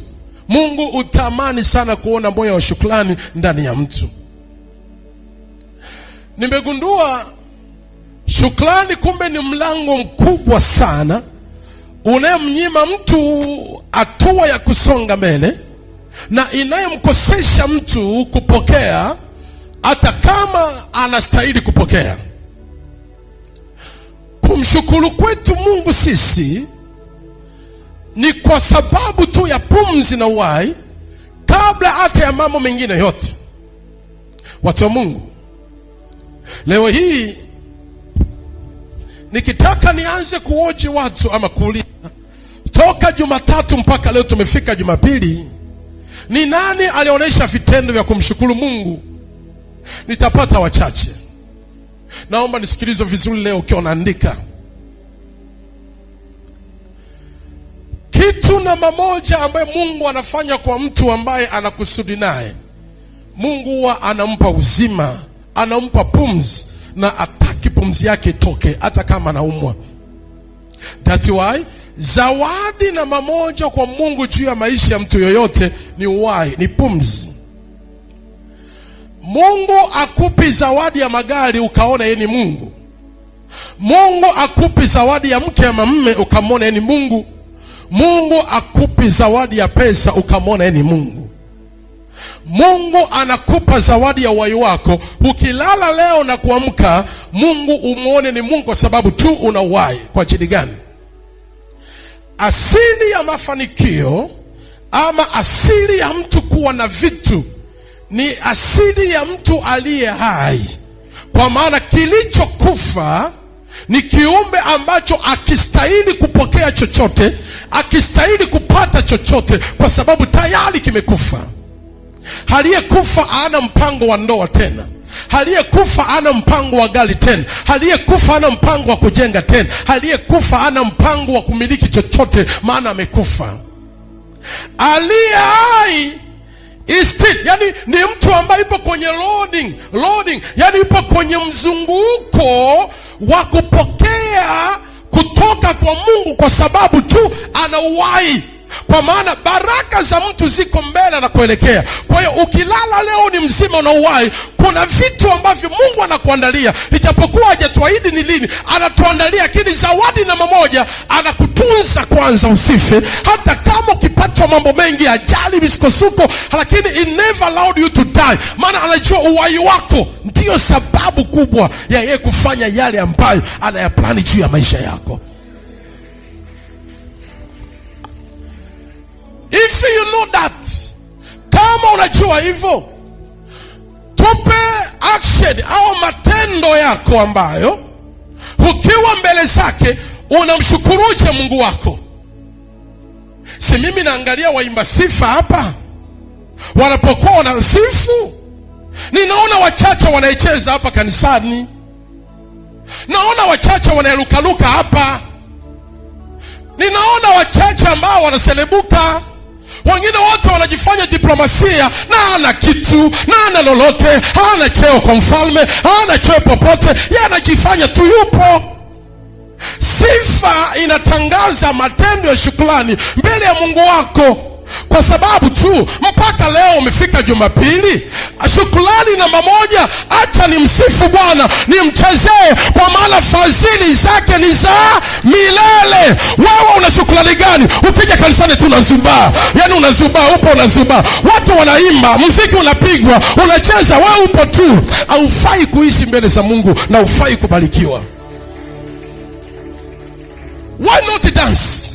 Mungu utamani sana kuona moyo wa shukrani ndani ya mtu. Nimegundua shukrani kumbe ni mlango mkubwa sana unayemnyima mtu hatua ya kusonga mbele, na inayemkosesha mtu kupokea hata kama anastahili kupokea. Kumshukuru kwetu Mungu sisi ni kwa sababu tu ya pumzi na uhai, kabla hata ya mambo mengine yote. Watu wa Mungu, leo hii nikitaka nianze kuoji watu ama kuuliza, toka Jumatatu mpaka leo tumefika Jumapili, ni nani alionyesha vitendo vya kumshukuru Mungu? Nitapata wachache. Naomba nisikilize vizuri leo ukiwa unaandika. Kitu namba moja ambaye Mungu anafanya kwa mtu ambaye anakusudi naye, Mungu huwa anampa uzima, anampa pumzi, na hataki pumzi yake itoke hata kama anaumwa. That's why zawadi namba moja kwa Mungu juu ya maisha ya mtu yoyote ni uhai, ni pumzi. Mungu akupi zawadi ya magari ukaona yeye ni Mungu. Mungu akupi zawadi ya mke ama mume ukamwona yeye ni Mungu. Mungu akupi zawadi ya pesa ukamwona yeye ni Mungu. Mungu anakupa zawadi ya uhai wako, ukilala leo na kuamka Mungu umuone ni Mungu kwa sababu tu una uhai. Kwa ajili gani? Asili ya mafanikio ama asili ya mtu kuwa na vitu ni asili ya mtu aliye hai. Kwa maana kilichokufa ni kiumbe ambacho akistahili kupokea chochote, akistahili kupata chochote, kwa sababu tayari kimekufa. Aliyekufa hana mpango wa ndoa tena. Aliyekufa ana mpango wa gari tena. Aliyekufa ana mpango wa kujenga tena. Aliyekufa ana mpango wa kumiliki chochote, maana amekufa. Aliye hai yani ni mtu ambaye yupo kwenye loading, yani yupo kwenye mzunguko wa kupokea kutoka kwa Mungu kwa sababu tu ana uhai. Kwa maana baraka za mtu ziko mbele na kuelekea. Kwa hiyo ukilala leo ni mzima na uhai, kuna vitu ambavyo Mungu anakuandalia. Ijapokuwa hajatuahidi ni lini, anatuandalia. Lakini zawadi namba moja, anakutunza kwanza usife. Hata kama ukipatwa mambo mengi, ajali, misukosuko, lakini he never allowed you to die. Maana anajua uhai wako ndio sababu kubwa ya yeye kufanya yale ambayo anayaplani juu ya maisha yako. If you know that, kama unajua hivyo, tupe action au matendo yako ambayo ukiwa mbele zake unamshukuruje Mungu wako. Si mimi naangalia waimba sifa hapa wanapokuwa wanasifu, ninaona wachache wanaicheza hapa kanisani, naona wachache wanaelukaluka hapa, ninaona wachache ambao wanaselebuka. Wengine wote wanajifanya diplomasia, na hana kitu, na hana lolote, hana cheo kwa mfalme, hana cheo popote, yeye anajifanya tu yupo. Sifa inatangaza matendo ya shukrani mbele ya Mungu wako. Kwa sababu tu mpaka leo umefika Jumapili, shukrani namba moja, acha ni msifu Bwana, ni mchezee, kwa maana fadhili zake ni za milele. Wewe una shukrani gani? Ukija kanisani tu unazubaa, yani unazubaa, upo unazubaa, watu wanaimba, muziki unapigwa, unacheza, wewe upo tu. Haufai kuishi mbele za Mungu na haufai kubarikiwa. Why not dance?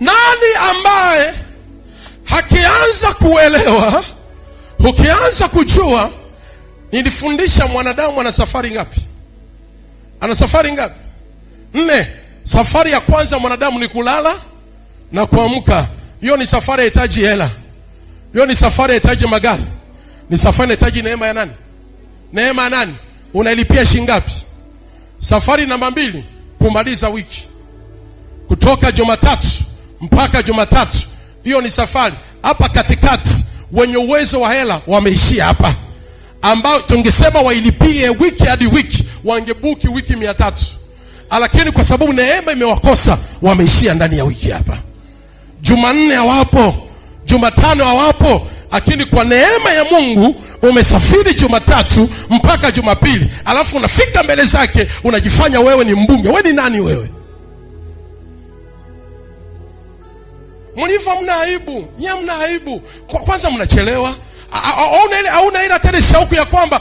Nani ambaye hakianza kuelewa, ukianza kujua? Nilifundisha mwanadamu ana safari ngapi? Ana safari ngapi? 4. Safari ya kwanza mwanadamu ni kulala na kuamka. Hiyo ni safari inahitaji hela. Hiyo ni safari inahitaji magari. Ni safari inahitaji neema ya nani? Neema ya nani? Unailipia shilingi ngapi? Safari namba 2, kumaliza wiki. Kutoka Jumatatu mpaka Jumatatu. Hiyo ni safari. Hapa katikati wenye uwezo wa hela wameishia hapa, ambao tungesema wailipie wiki hadi wiki, wangebuki wiki 300. Lakini kwa sababu neema imewakosa, wameishia ndani ya wiki hapa. Jumanne hawapo, Jumatano hawapo, lakini kwa neema ya Mungu umesafiri Jumatatu mpaka Jumapili, alafu unafika mbele zake unajifanya wewe ni mbunge. Wewe ni nani wewe? Mnifa mna aibu, nyinyi mna aibu. Kwanza mnachelewa. Hauna ile tena shauku ya kwamba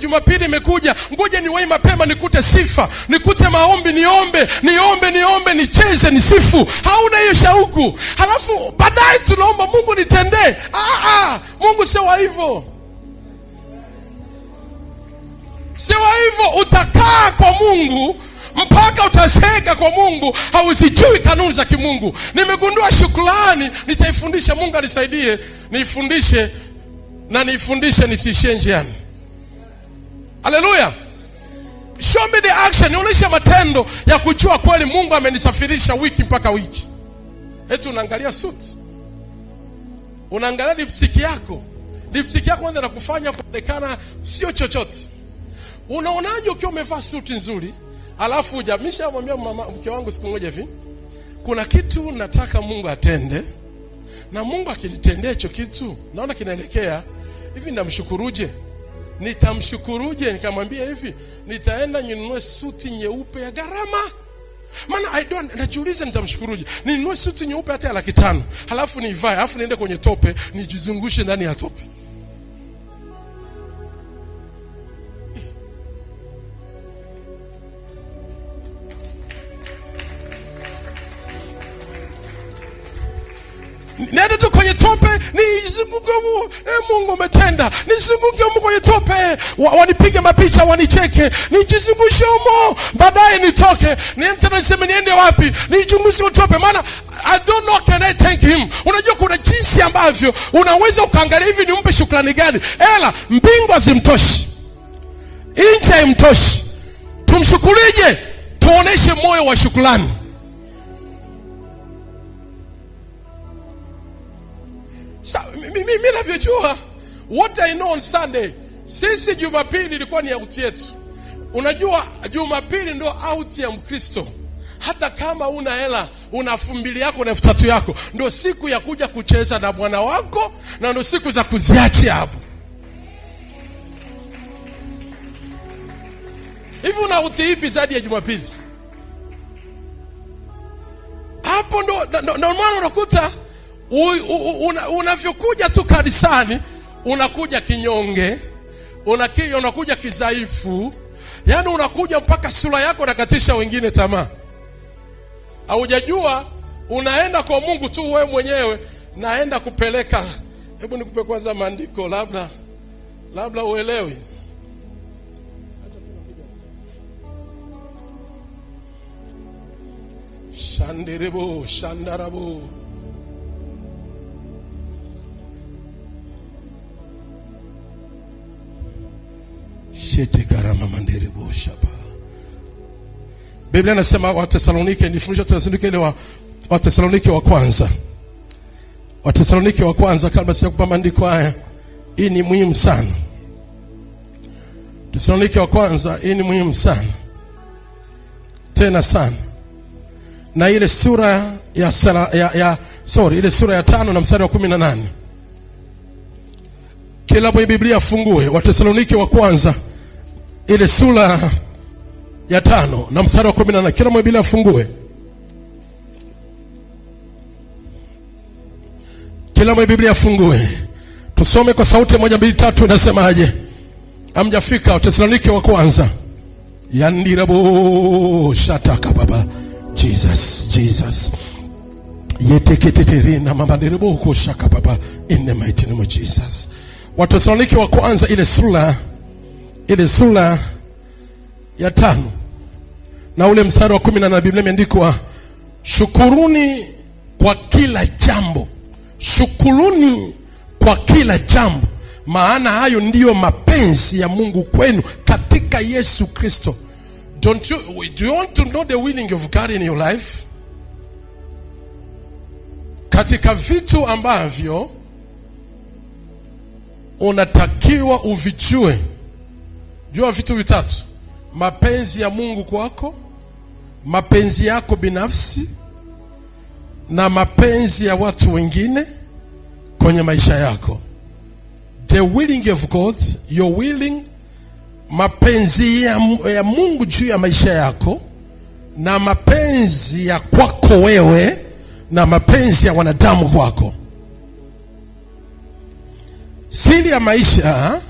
Jumapili imekuja, ngoja niwahi mapema nikute sifa, nikute maombi, niombe, nicheze, nisifu. Hauna hiyo shauku. Halafu baadaye tunaomba Mungu nitendee. Mungu sio hivyo. Sio hivyo. Utakaa kwa Mungu mpaka utazeeka kwa Mungu, hauzijui kanuni za kimungu. Nimegundua shukrani nitaifundisha. Mungu anisaidie niifundishe, na niifundishe nisiishie njiani. Haleluya. Show me the action. Nionyesha matendo ya kujua kweli Mungu amenisafirisha wiki mpaka wiki. Eti unaangalia suit, unaangalia lipstick yako kwanza na kufanya kuonekana sio chochote. Unaonaje ukiwa umevaa suit nzuri, alafu hujamisha? Mwambia mke wangu siku moja hivi, kuna kitu nataka Mungu atende, na Mungu akinitendea hicho kitu naona kinaelekea hivi, namshukuruje? Nitamshukuruje? Nikamwambia hivi, nitaenda ninunue suti nyeupe ya gharama. Maana najiuliza nitamshukuruje? Ninunue suti nyeupe hata ya 500,000, halafu nivae, halafu niende kwenye tope, nijizungushe ndani ya tope. Nenda tu kwenye tope, nizunguke Mungu umetenda. Nizunguke Mungu kwenye tope, wanipige mapicha, wanicheke, nijizungushe humo, baadaye nitoke. Niende niseme niende wapi? Nijizungushe tope, maana I don't know can I thank him. Unajua kuna jinsi ambavyo unaweza ukaangalia hivi nimpe shukrani gani. Ela mbingu hazimtoshi, nje haimtoshi. Tumshukurije? Tuoneshe moyo wa shukrani. Mimi navyojua, what I know on Sunday, sisi Jumapili ilikuwa ni out yetu. Unajua Jumapili ndo out ya Mkristo. Hata kama una hela, una 2,000 yako na 3,000 yako, ndo siku ya kuja kucheza na Bwana wako, na ndo siku za kuziachia hapo. Hivi una uti ipi zaidi ya Jumapili? Hapo ndo maana unakuta unavyokuja tu kanisani, unakuja kinyonge, unakuja kidhaifu. Yaani unakuja mpaka sura yako nakatisha wengine tamaa. Haujajua unaenda kwa Mungu tu wewe mwenyewe, naenda kupeleka. Hebu nikupe kwanza maandiko, labda uelewi. Shanderebo shandarabo. Shete karama manderebo shapa. Biblia inasema Wathesalonike, nifundisha Wathesalonike ile Wathesalonike wa kwanza. Wathesalonike wa kwanza, kabla sijakupa maandiko haya, hii ni muhimu sana. Wathesalonike wa kwanza, hii ni muhimu sana. Tena sana. Na ile sura ile sura ya 5 na mstari wa 18. Kila mwenye Biblia afungue Wathesalonike wa kwanza ile sura ya 5 na mstari wa 18. Kila mwenye Biblia afungue. Kila mwenye Biblia afungue. Tusome kwa sauti 1 2 3. Nasemaje? Hamjafika Wathesalonike wa kwanza. Yandirabo shataka baba. Jesus. Yeteketeterina mamanderebo kushaka baba, in the mighty name of Jesus. Wathesalonike wa kwanza ile sura ya 5 na ule mstari wa 10, na Biblia imeandikwa shukuruni kwa kila jambo. Shukuruni kwa kila jambo, maana hayo ndiyo mapenzi ya Mungu kwenu katika Yesu Kristo. Do you want to know the willing of God in your life? Katika vitu ambavyo unatakiwa uvijue. Jua vitu vitatu: mapenzi ya Mungu kwako, mapenzi yako binafsi, na mapenzi ya watu wengine kwenye maisha yako. The willing of God, your willing, mapenzi ya Mungu juu ya maisha yako, na mapenzi ya kwako wewe, na mapenzi ya wanadamu kwako. Siri ya maisha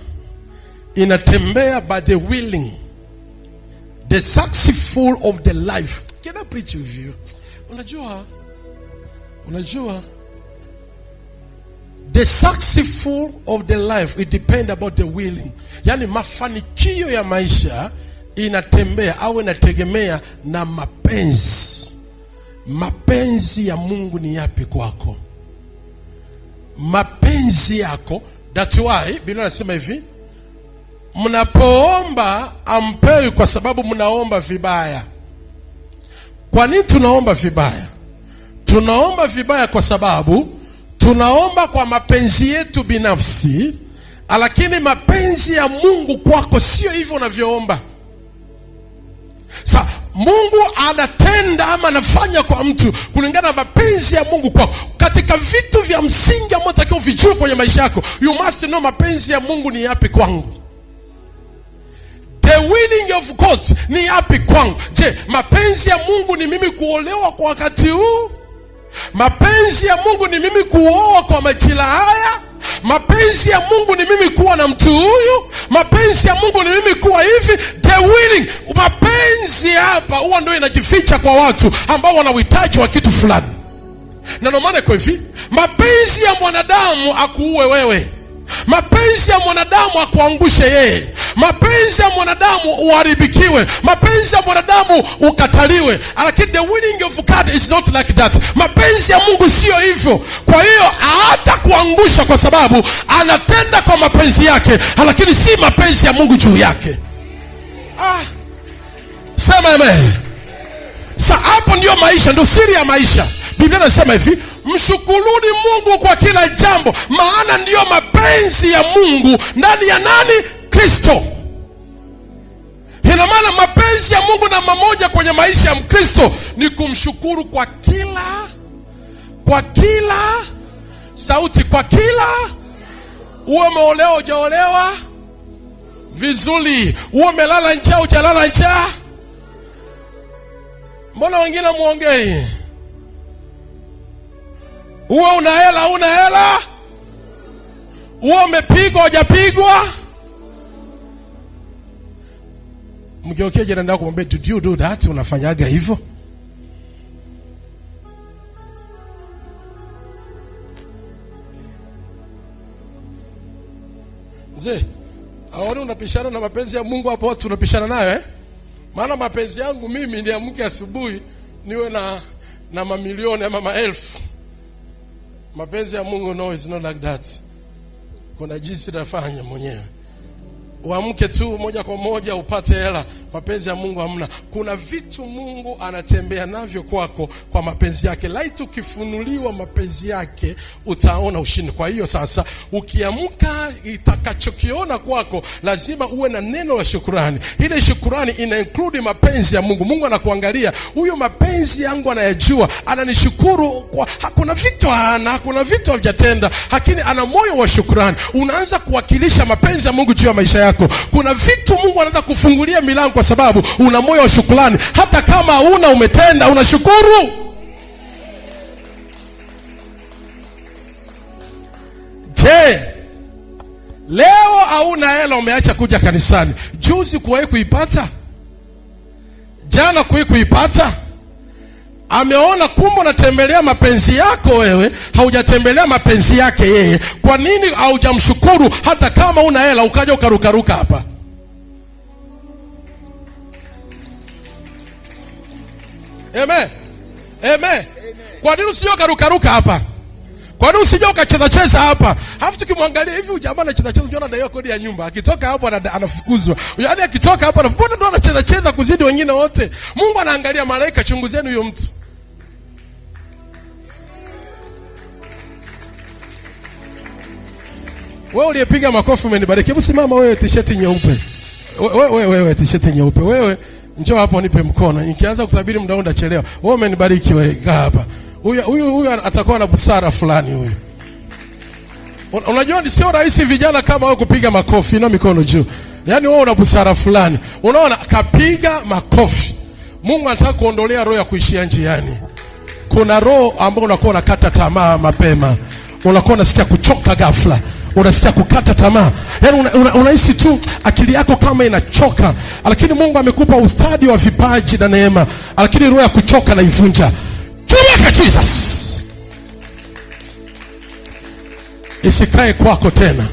inatembea by the willing. The successful of the life. Can I preach with you? Unajua the successful of the life, it depend about the willing. Yani mafanikio ya maisha inatembea au inategemea na mapenzi. Mapenzi ya Mungu ni yapi kwako? Mapenzi yako. That's why Biblia inasema hivi, mnapoomba ampewi kwa sababu mnaomba vibaya. Kwa nini tunaomba vibaya? Tunaomba vibaya kwa sababu tunaomba kwa mapenzi yetu binafsi, lakini mapenzi ya Mungu kwako sio hivyo unavyoomba. Mungu anatenda ama anafanya kwa mtu kulingana na mapenzi ya Mungu kwako. Katika vitu vya msingi ambavyo unatakiwa vijue kwenye maisha yako, you must know mapenzi ya Mungu ni yapi kwangu. The willing of God ni yapi kwangu? Je, mapenzi ya Mungu ni mimi kuolewa kwa wakati huu? Mapenzi ya Mungu ni mimi kuoa kwa majira haya? Mapenzi ya Mungu ni mimi kuwa na mtu huyu? Mapenzi ya Mungu ni mimi kuwa hivi? The willing. Mapenzi hapa huwa ndio inajificha kwa watu ambao wana uhitaji wa kitu fulani. Na ndio maana kwa hivi, mapenzi ya mwanadamu akuue wewe. Mapenzi ya mwanadamu akuangushe yeye. Mapenzi ya mwanadamu uharibikiwe. Mapenzi ya mwanadamu ukataliwe. Lakini the winning of God is not like that. Mapenzi ya Mungu sio hivyo. Kwa hiyo hata kuangusha kwa sababu anatenda kwa mapenzi yake, lakini si mapenzi ya Mungu juu yake. Sema amen. Hapo ndio maisha, ndio siri ya maisha. Biblia inasema hivi, mshukuruni Mungu kwa kila jambo, maana ndio mapenzi ya Mungu ndani ya nani? Kristo. Ina maana mapenzi ya Mungu namba moja kwenye maisha ya Mkristo ni kumshukuru kwa kila sauti, kwa kila. Uwe umeolewa hujaolewa vizuri, uwe umelala njaa hujalala njaa. Mbona wengine muongei? Uwe una hela una hela, uwe umepigwa hujapigwa. Mgeukie jirani yako kumwambia, did you do that? Unafanyaga hivyo? Mzee, aone unapishana na mapenzi ya Mungu hapo, watu unapishana nayo Maana mapenzi yangu mimi niamke asubuhi niwe na mamilioni ama maelfu. Mapenzi ya Mungu no, is not like that. Kuna jinsi nafanya mwenyewe. Uamke tu moja kwa moja upate hela. Mapenzi ya Mungu hamna. Kuna vitu Mungu anatembea navyo kwako kwa mapenzi yake. Laiti ukifunuliwa mapenzi yake utaona ushindi. Kwa hiyo sasa ukiamka, itakachokiona kwako lazima uwe na neno la shukrani. Ile shukrani ina include mapenzi ya Mungu. Mungu anakuangalia, huyo mapenzi yangu anayajua, ananishukuru kwa hakuna vitu hajatenda, lakini ana moyo wa shukrani. Unaanza kuwakilisha mapenzi ya Mungu juu ya maisha yako. Kuna vitu Mungu anaanza kufungulia milango kwa sababu una moyo wa shukrani. Hata kama huna umetenda, unashukuru. Je, leo hauna hela umeacha kuja kanisani? Juzi kuwahi kuipata? Jana kuwahi kuipata? Ameona kumbe unatembelea mapenzi yako wewe, haujatembelea mapenzi yake yeye. Kwa nini haujamshukuru hata kama una hela ukaja ukarukaruka hapa? Amen. Amen. Kwa nini usije ukarukaruka hapa? Kwa nini usije ukacheza hapa? Hafu tukimwangalia hivi jamaa anacheza unaona dai kodi ya nyumba. Akitoka hapo anafukuzwa. Yaani akitoka hapo mbona ndo anacheza kuzidi wengine wote? Mungu anaangalia, malaika chunguzeni huyo mtu. Wewe uliyepiga makofi umenibariki. Hebu simama wewe, t-shirt nyeupe. Wewe t-shirt nyeupe. Wewe njoo hapo nipe mkono. Nikianza kusubiri muda ndachelewa. Wewe umenibariki wewe, kaa hapa. Huyu atakuwa na busara fulani huyu. Unajua sio rahisi vijana kama wao kupiga makofi na mikono juu. Yaani wewe una busara fulani. Unaona kapiga makofi. Mungu anataka kuondolea roho ya kuishia njiani. Kuna roho ambayo unakuwa unakata tamaa mapema. Unakuwa unasikia kuchoka ghafla. Unasikia kukata tamaa. Yaani unahisi tu akili yako kama inachoka. Lakini Mungu amekupa ustadi wa vipaji na neema. Lakini roho ya kuchoka na ivunja. Tumika Jesus. Isikae kwako tena.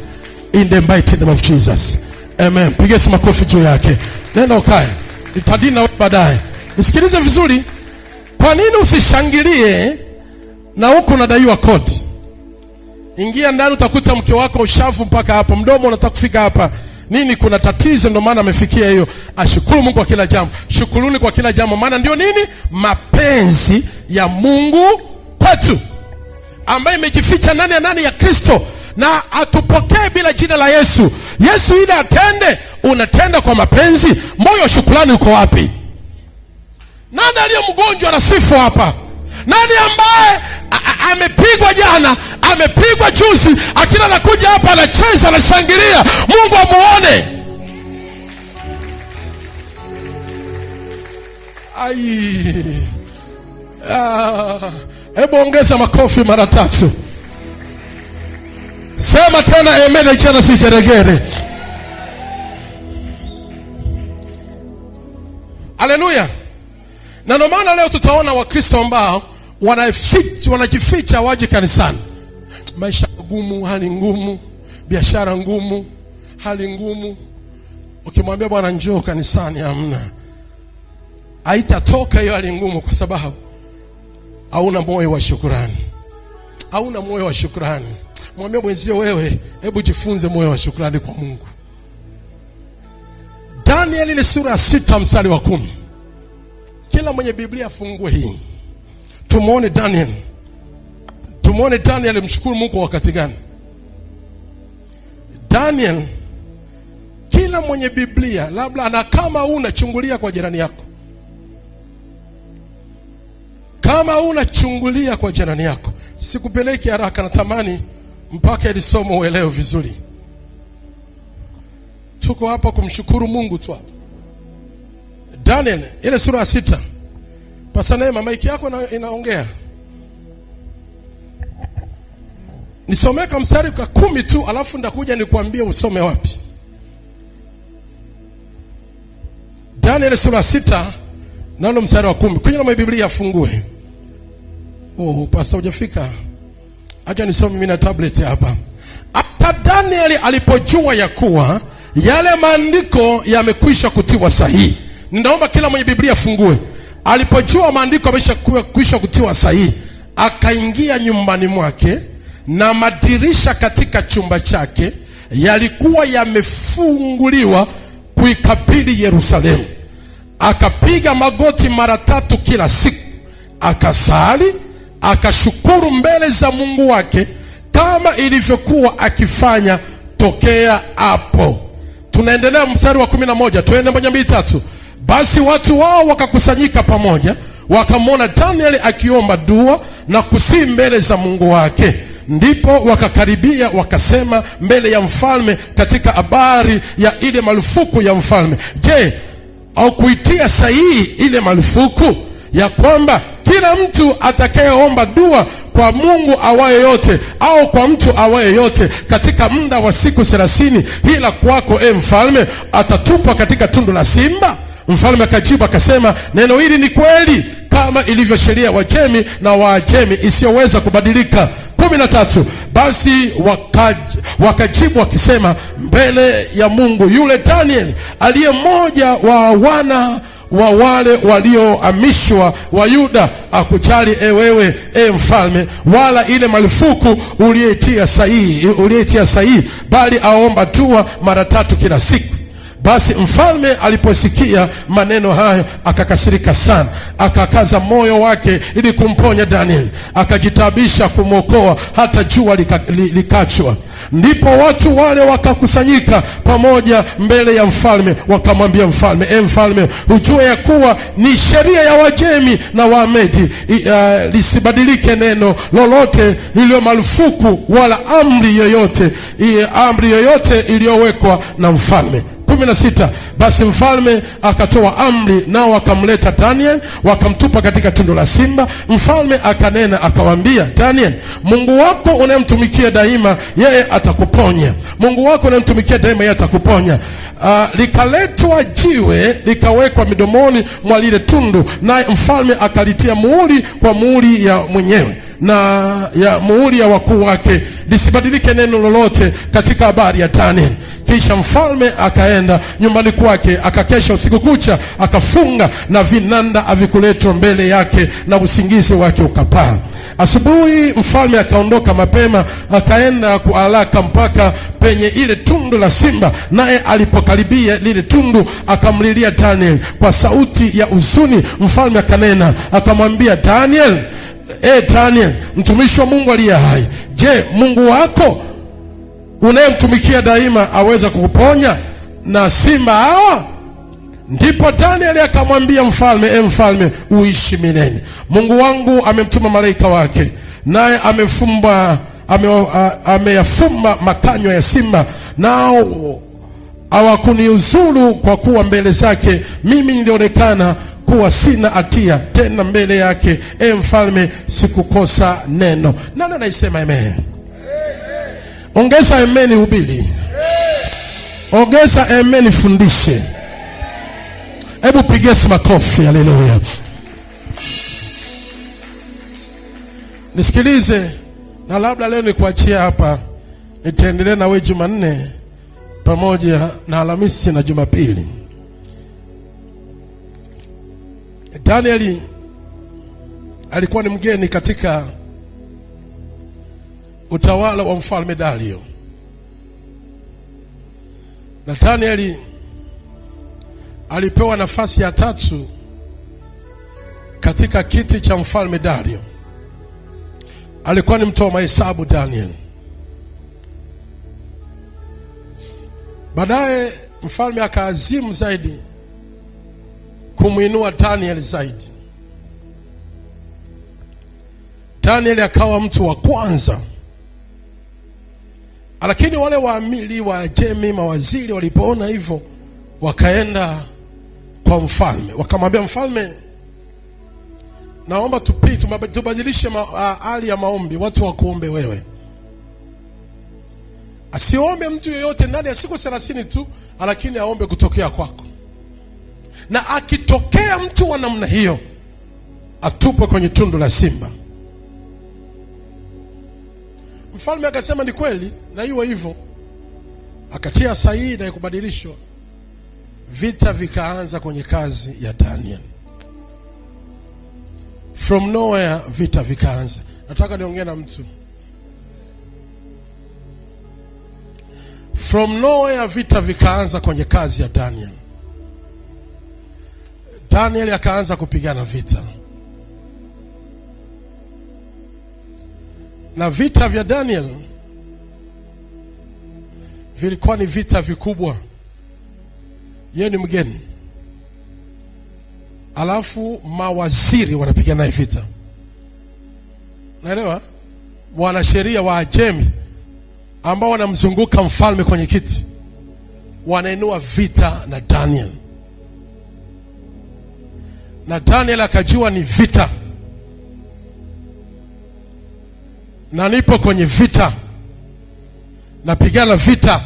In the mighty name of Jesus. Amen. Piga makofi juu yake. Nenda ukae. Nitadili na wewe baadaye. Nisikilize vizuri. Kwa nini usishangilie na huko unadaiwa kodi? Ingia ndani utakuta mke wako ushafu mpaka hapo. Mdomo unataka kufika hapa. Nini kuna tatizo ndio maana amefikia hiyo. Ashukuru Mungu kwa kila jambo. Shukuruni kwa kila jambo. Maana ndio nini? Mapenzi ya Mungu kwetu, ambaye imejificha ndani ya Kristo. Na atupokee bila jina la Yesu. Yesu ile atende, unatenda kwa mapenzi. Moyo wa shukrani uko wapi? Nani aliye mgonjwa na sifu hapa? Nani ambaye amepigwa jana, amepigwa juzi, akina anakuja hapa anacheza anashangilia? Mungu amuone. Hebu ongeza makofi mara 3. Sema tena amen ichana figeregere. Haleluya. Na ndio maana leo tutaona Wakristo ambao wanajificha waje kanisani. Maisha magumu, hali ngumu, biashara ngumu, hali ngumu, ukimwambia Bwana njoo kanisani, hamna, haitatoka hiyo hali ngumu, kwa sababu hauna moyo wa shukrani. Hauna moyo wa shukrani. Mwambie mwenzio, wewe hebu jifunze moyo wa shukrani kwa Mungu. Daniel ile sura ya 6 mstari wa 10. Kila mwenye Biblia afungue hii. Tumuone Daniel. Tumuone Daniel mshukuru Mungu kwa wakati gani. Daniel, kila mwenye Biblia, labda na kama unachungulia kwa jirani yako. Kama unachungulia kwa jirani yako. Sikupeleki haraka, natamani mpaka ili somo uelewe vizuri. Tuko hapa kumshukuru Mungu tu hapa. Daniel ile sura ya 6. Pasana mama iki yako inaongea. Nisomeka mstari kwa 10 tu, alafu ndakuja nikwambie usome wapi. Daniel sura ya 6 nalo mstari wa 10. Kwenye na Biblia afungue. Pasa hujafika. Acha nisome mimi na tablet hapa. Hata Daniel alipojua ya kuwa yale maandiko yamekwisha kutiwa sahihi. Ninaomba kila mwenye Biblia afungue. Alipojua maandiko yamekwisha kutiwa sahihi, akaingia nyumbani mwake, na madirisha katika chumba chake yalikuwa yamefunguliwa kuikabili Yerusalemu. Akapiga magoti mara 3 kila siku, akasali, akashukuru mbele za Mungu wake kama ilivyokuwa akifanya tokea hapo. Tunaendelea mstari wa 11, tuende 1, 2, 3. Basi watu wao wakakusanyika pamoja, wakamwona Daniel akiomba dua na kusihi mbele za Mungu wake. Ndipo wakakaribia wakasema mbele ya mfalme katika habari ya ile marufuku ya mfalme. Je, au kuitia sahihi ile marufuku ya kwamba kila mtu atakayeomba dua kwa Mungu awaye yote au kwa mtu awaye yote katika muda wa siku 30, ila kwako mfalme atatupwa katika tundu la simba? Mfalme akajibu akasema, neno hili ni kweli kama ilivyo sheria Wajemi na Waajemi isiyoweza kubadilika. 13. Basi wakajibu wakisema mbele ya Mungu, yule Daniel aliye mmoja wa wana wa wale waliohamishwa wa Yuda akujali wewe mfalme, wala ile marufuku uliyetia sahihi, bali aomba dua mara 3 kila siku. Basi mfalme aliposikia maneno hayo akakasirika sana, akakaza moyo wake ili kumponya Daniel, akajitabisha kumwokoa hata jua likachwa. Ndipo watu wale wakakusanyika pamoja mbele ya mfalme, wakamwambia mfalme, mfalme, ujue ya kuwa ni sheria ya Wajemi na Wamedi lisibadilike neno lolote lililo marufuku, wala amri yoyote iliyowekwa na mfalme. 16. Basi mfalme akatoa amri, nao wakamleta Daniel, wakamtupa katika tundu la simba. Mfalme akanena akawaambia, Daniel, Mungu wako unayemtumikia daima, yeye atakuponya. Mungu wako unayemtumikia daima, yeye atakuponya. Likaletwa jiwe, likawekwa midomoni mwa lile tundu, naye mfalme akalitia muhuri kwa muhuri ya mwenyewe na ya muhuri ya wakuu wake, lisibadilike neno lolote katika habari ya Daniel. Kisha mfalme akaenda nyumbani kwake, akakesha usiku kucha, akafunga, na vinanda havikuletwa mbele yake, na usingizi wake ukapaa. Asubuhi mfalme akaondoka mapema, akaenda kualaka mpaka penye ile tundu la simba, naye alipokaribia lile tundu akamlilia Daniel kwa sauti ya huzuni. Mfalme akanena akamwambia Daniel, Daniel, mtumishi wa Mungu aliye hai, je, Mungu wako unayemtumikia daima aweza kukuponya na simba hawa? Ndipo Daniel akamwambia mfalme, mfalme, uishi milele. Mungu wangu amemtuma malaika wake, naye ameyafumba makanywa ya simba, nao hawakuniuzuru, kwa kuwa mbele zake mimi nilionekana kuwa sina hatia, tena mbele yake mfalme sikukosa neno. Nani anaisema amen? Ongeza amen hubiri. Ongeza amen fundishe. Hebu pigia makofi, haleluya. Nisikilize, na labda leo nikuachia hapa, Nitaendelea na wewe Jumanne pamoja na Alhamisi na Jumapili. Danieli alikuwa ni mgeni katika utawala wa mfalme Dario. Na Danieli alipewa nafasi ya 3 katika kiti cha mfalme Dario. Alikuwa ni mtu wa mahesabu Daniel. Baadaye mfalme akaazimu zaidi kumuinua Daniel zaidi. Daniel akawa mtu wa kwanza. Lakini wale waamili wa Ajemi, mawaziri, walipoona hivyo, wakaenda kwa mfalme, wakamwambia mfalme, naomba tubadilishe hali ya maombi, watu wa kuombe wewe. Asiombe mtu yeyote ndani ya siku 30 tu, lakini aombe kutokea kwako. Na akitokea mtu wa namna hiyo, atupwe kwenye tundu la simba. Mfalme akasema ni kweli, na iwe hivyo. Akatia sahihi na kubadilishwa. Vita vikaanza kwenye kazi ya Daniel. From nowhere vita vikaanza. Nataka niongee na mtu. From nowhere vita vikaanza kwenye kazi ya Daniel. Daniel akaanza kupigana vita. Na vita vya Daniel vilikuwa ni vita vikubwa. Yeye ni mgeni, alafu mawaziri wanapigana vita. Unaelewa? Wanasheria wa Ajemi ambao wanamzunguka mfalme kwenye kiti wanainua vita na Daniel. Na Daniel akajua ni vita, na nipo kwenye vita, napigana vita.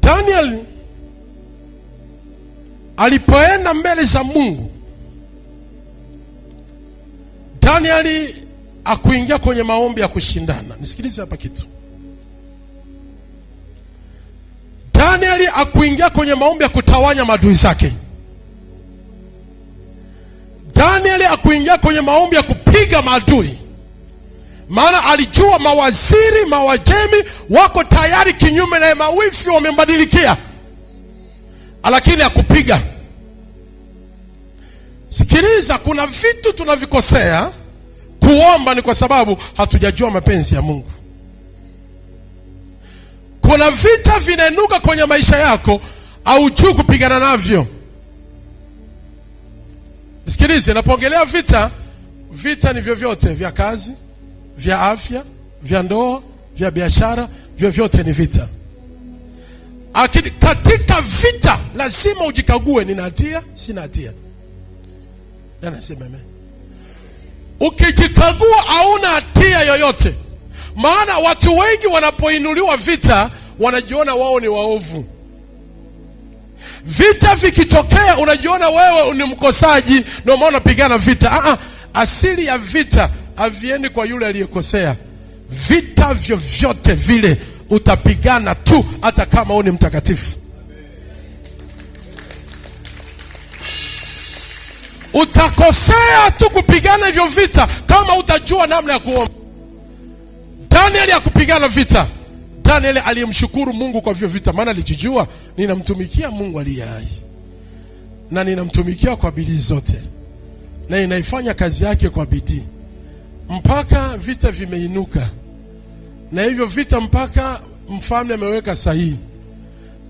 Daniel alipoenda mbele za Mungu, Daniel akuingia kwenye maombi ya kushindana. Nisikilize hapa kitu. Daniel akuingia kwenye maombi ya kutawanya maadui zake. Daniel akuingia kwenye maombi ya kupiga maadui. Maana alijua mawaziri, mawajemi wako tayari kinyume na mawifi wamembadilikia. Lakini akupiga. Sikiliza, kuna vitu tunavikosea kuomba ni kwa sababu hatujajua mapenzi ya Mungu. Kuna vita vinainuka kwenye maisha yako haujui kupigana navyo. Sikiliza, napoongelea vita, vita ni vyovyote, vya kazi, vya afya, vya ndoa, vya biashara, vyovyote ni vita. Katika vita lazima ujikague, nina hatia, sina hatia. Na nasema amen. Ukijikagua hauna hatia yoyote. Maana watu wengi wanapoinuliwa vita wanajiona wao ni waovu. Vita vikitokea unajiona wewe ni mkosaji, ndio maana unapigana vita. Asili ya vita haviendi kwa yule aliyekosea. Vita vyovyote vile utapigana tu, hata kama wewe ni mtakatifu. Utakosea tu kupigana hivyo vita kama utajua namna ya kuomba. Daniel ya kupigana vita. Daniel aliyemshukuru Mungu kwa hivyo vita, maana alijijua, ninamtumikia Mungu aliye hai. Na ninamtumikia kwa bidii zote. Na inaifanya kazi yake kwa bidii. Mpaka vita vimeinuka. Na hivyo vita mpaka mfalme ameweka sahihi.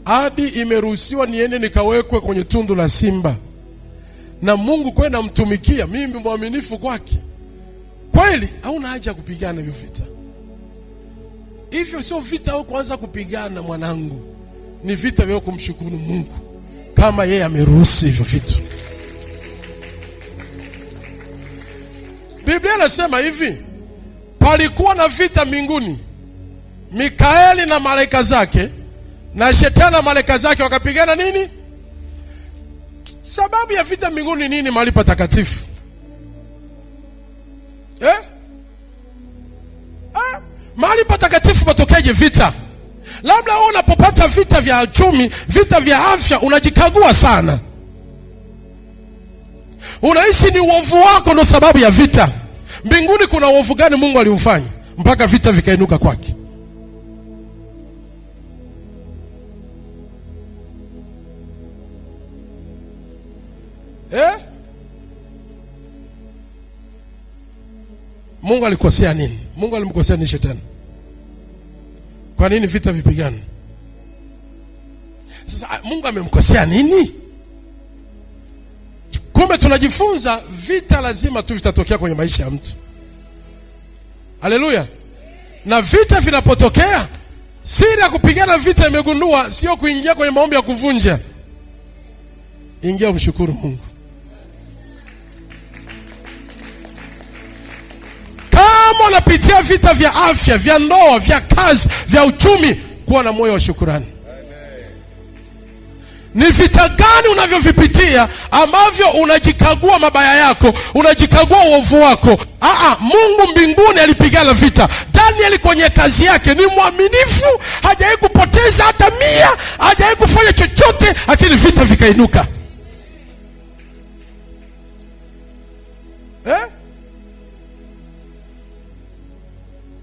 Hadi imeruhusiwa niende nikawekwe kwenye tundu la simba. Na Mungu kwenda mtumikia, mimi mwaminifu kwake. Kweli hauna haja kupigana hivyo vita. Hivyo sio vita au kuanza kupigana mwanangu. Ni vita vya kumshukuru Mungu kama yeye ameruhusu hivyo vitu. Biblia inasema hivi, palikuwa na vita mbinguni. Mikaeli na malaika zake na shetani na malaika zake wakapigana nini? Sababu ya vita mbinguni nini? Mahali patakatifu. Mahali patakatifu patokeje vita? Labda wewe unapopata vita vya uchumi, vita vya afya, unajikagua sana. Unaishi ni uovu wako ndio sababu ya vita. Mbinguni kuna uovu gani Mungu aliufanya mpaka vita vikainuka kwake? Mungu alikosea nini? Mungu alimkosea ni shetani. Kwa nini vita vipigane? Sasa Mungu amemkosea nini? Kumbe tunajifunza vita lazima tu vitatokea kwenye maisha ya mtu. Haleluya. Na vita vinapotokea, siri ya kupigana vita imegundua sio kuingia kwenye maombi ya kuvunja. Ingia umshukuru Mungu. Kama unapitia vita vya afya, vya ndoa, vya kazi, vya uchumi, kuwa na moyo wa shukrani. Ni vita gani unavyovipitia ambavyo unajikagua mabaya yako, unajikagua uovu wako? Mungu mbinguni alipigana vita. Danieli kwenye kazi yake ni mwaminifu, hajawahi kupoteza hata 100, hajawahi kufanya chochote, lakini vita vikainuka.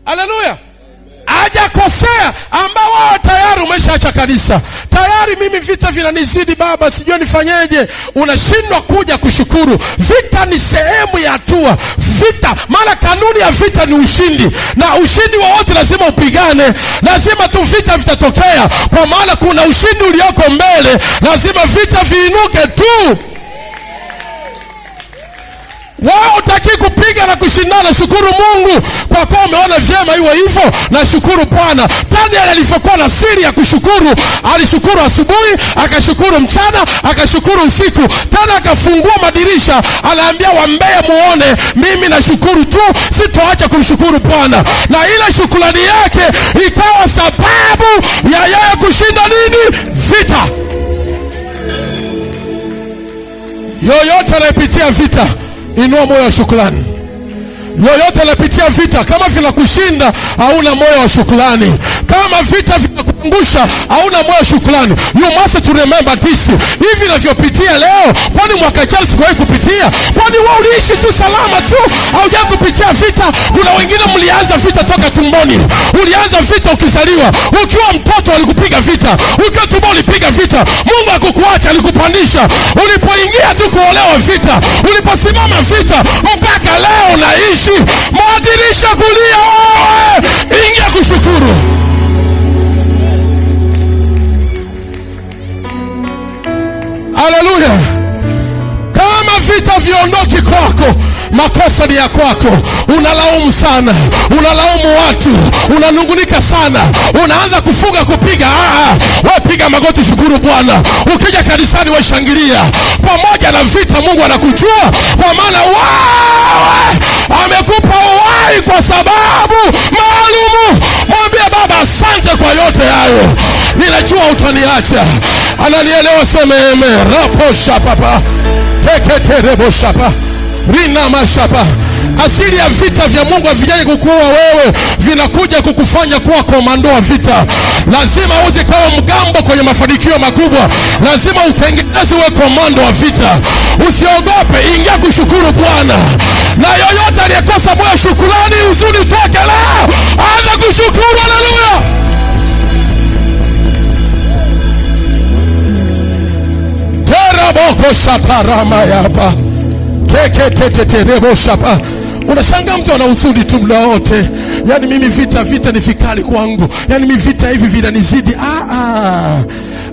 Haleluya. Hajakosea, ambao wao tayari umeshaacha kanisa. Tayari mimi vita vinanizidi baba, sijui nifanyeje. Unashindwa kuja kushukuru. Vita ni sehemu ya hatua. Vita, maana kanuni ya vita ni ushindi. Na ushindi wowote lazima upigane. Lazima tu vita vitatokea. Kwa maana kuna ushindi ulioko mbele. Lazima vita viinuke tu. Wao utaki kupiga na kushindana. Shukuru Mungu kwa kuwa umeona vyema iwe hivyo, na shukuru Bwana. Daniel alifokuwa na siri ya kushukuru, alishukuru asubuhi, akashukuru mchana, akashukuru usiku, tena akafungua madirisha, anaambia wambea muone mimi nashukuru tu, sitoacha kumshukuru Bwana. Na ile shukrani yake ikawa sababu ya yeye kushinda nini? Vita. Yoyote anayepitia vita, inua moyo wa shukrani. Yoyote anapitia vita, kama vinakushinda hauna moyo wa shukrani, kama vita vinakuangusha hauna moyo wa shukrani. You must to remember this. Hivi ninavyopitia leo, kwani mwaka jana sikuwahi kupitia? Kwani wewe uliishi tu salama tu, haujawahi kupitia vita? Kuna wengine mlianza vita toka tumboni. Ulianza vita ukizaliwa, ukiwa mtoto alikupiga vita, ukiwa tumboni ulipiga vita. Mungu hakukuacha, alikupandisha. Ulipoingia tu kuolewa vita, uliposimama vita, mpaka leo unaishi. Mwadirisha kulia wewe, ingia kushukuru. Haleluya. Kama vita viondoki kwako, makosa ni ya kwako. Unalaumu sana, unalaumu watu, unanungunika sana, unaanza kufunga kupiga. Wewe piga magoti, shukuru Bwana. Ukija kanisani wewe shangilia. Pamoja na vita Mungu anakujua, kwa maana wewe amekupa uhai kwa sababu maalumu. Mwambie Baba asante kwa yote hayo. Ninajua utaniacha. Ananielewa, sema amen. Rapo shapa teketerebo shapa rina mashapa. Asili ya vita vya Mungu havijaje kukuua wewe, vinakuja kukufanya kuwa komando wa vita. Lazima uwe kama mgambo kwenye mafanikio makubwa. Lazima utengeneze uwe komando wa vita. Usiogope, ingia kushukuru Bwana. Na yoyote aliyekosa moyo shukrani, huzuni toke leo, anza kushukuru. Haleluya. Teraboko shaparama yapa teketeterebo shapa. Unashangaa mtu ana usudi tu muda wote. Yaani mimi vita ni vikali kwangu. Yaani mimi vita hivi vinanizidi.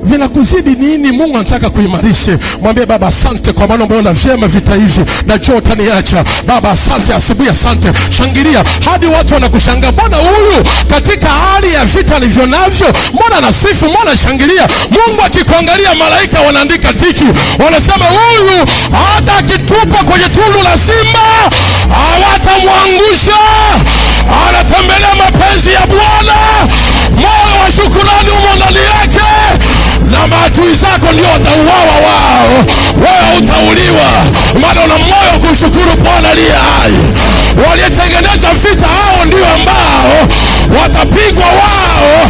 Vinakuzidi nini? Mungu anataka kuimarisha. Mwambie Baba asante kwa maana umeona vyema vita hivi. Najua utaniacha. Baba asante, asubuhi asante. Shangilia hadi watu wanakushangaa. Mbona huyu katika hali ya vita alivyo navyo, mbona anasifu, mbona shangilia? Mungu akikuangalia, malaika wanaandika tiki. Wanasema huyu hata akitupa kwenye tundu la simba hawatamwangusha. Anatembelea mapenzi ya Bwana. Moyo wa shukrani umo ndani yake. Na maadui zako ndio watauawa wao. Wewe utauawa. utainuliwa, maana una moyo kumshukuru Bwana aliye hai. Waliotengeneza vita hao ndio ambao watapigwa wao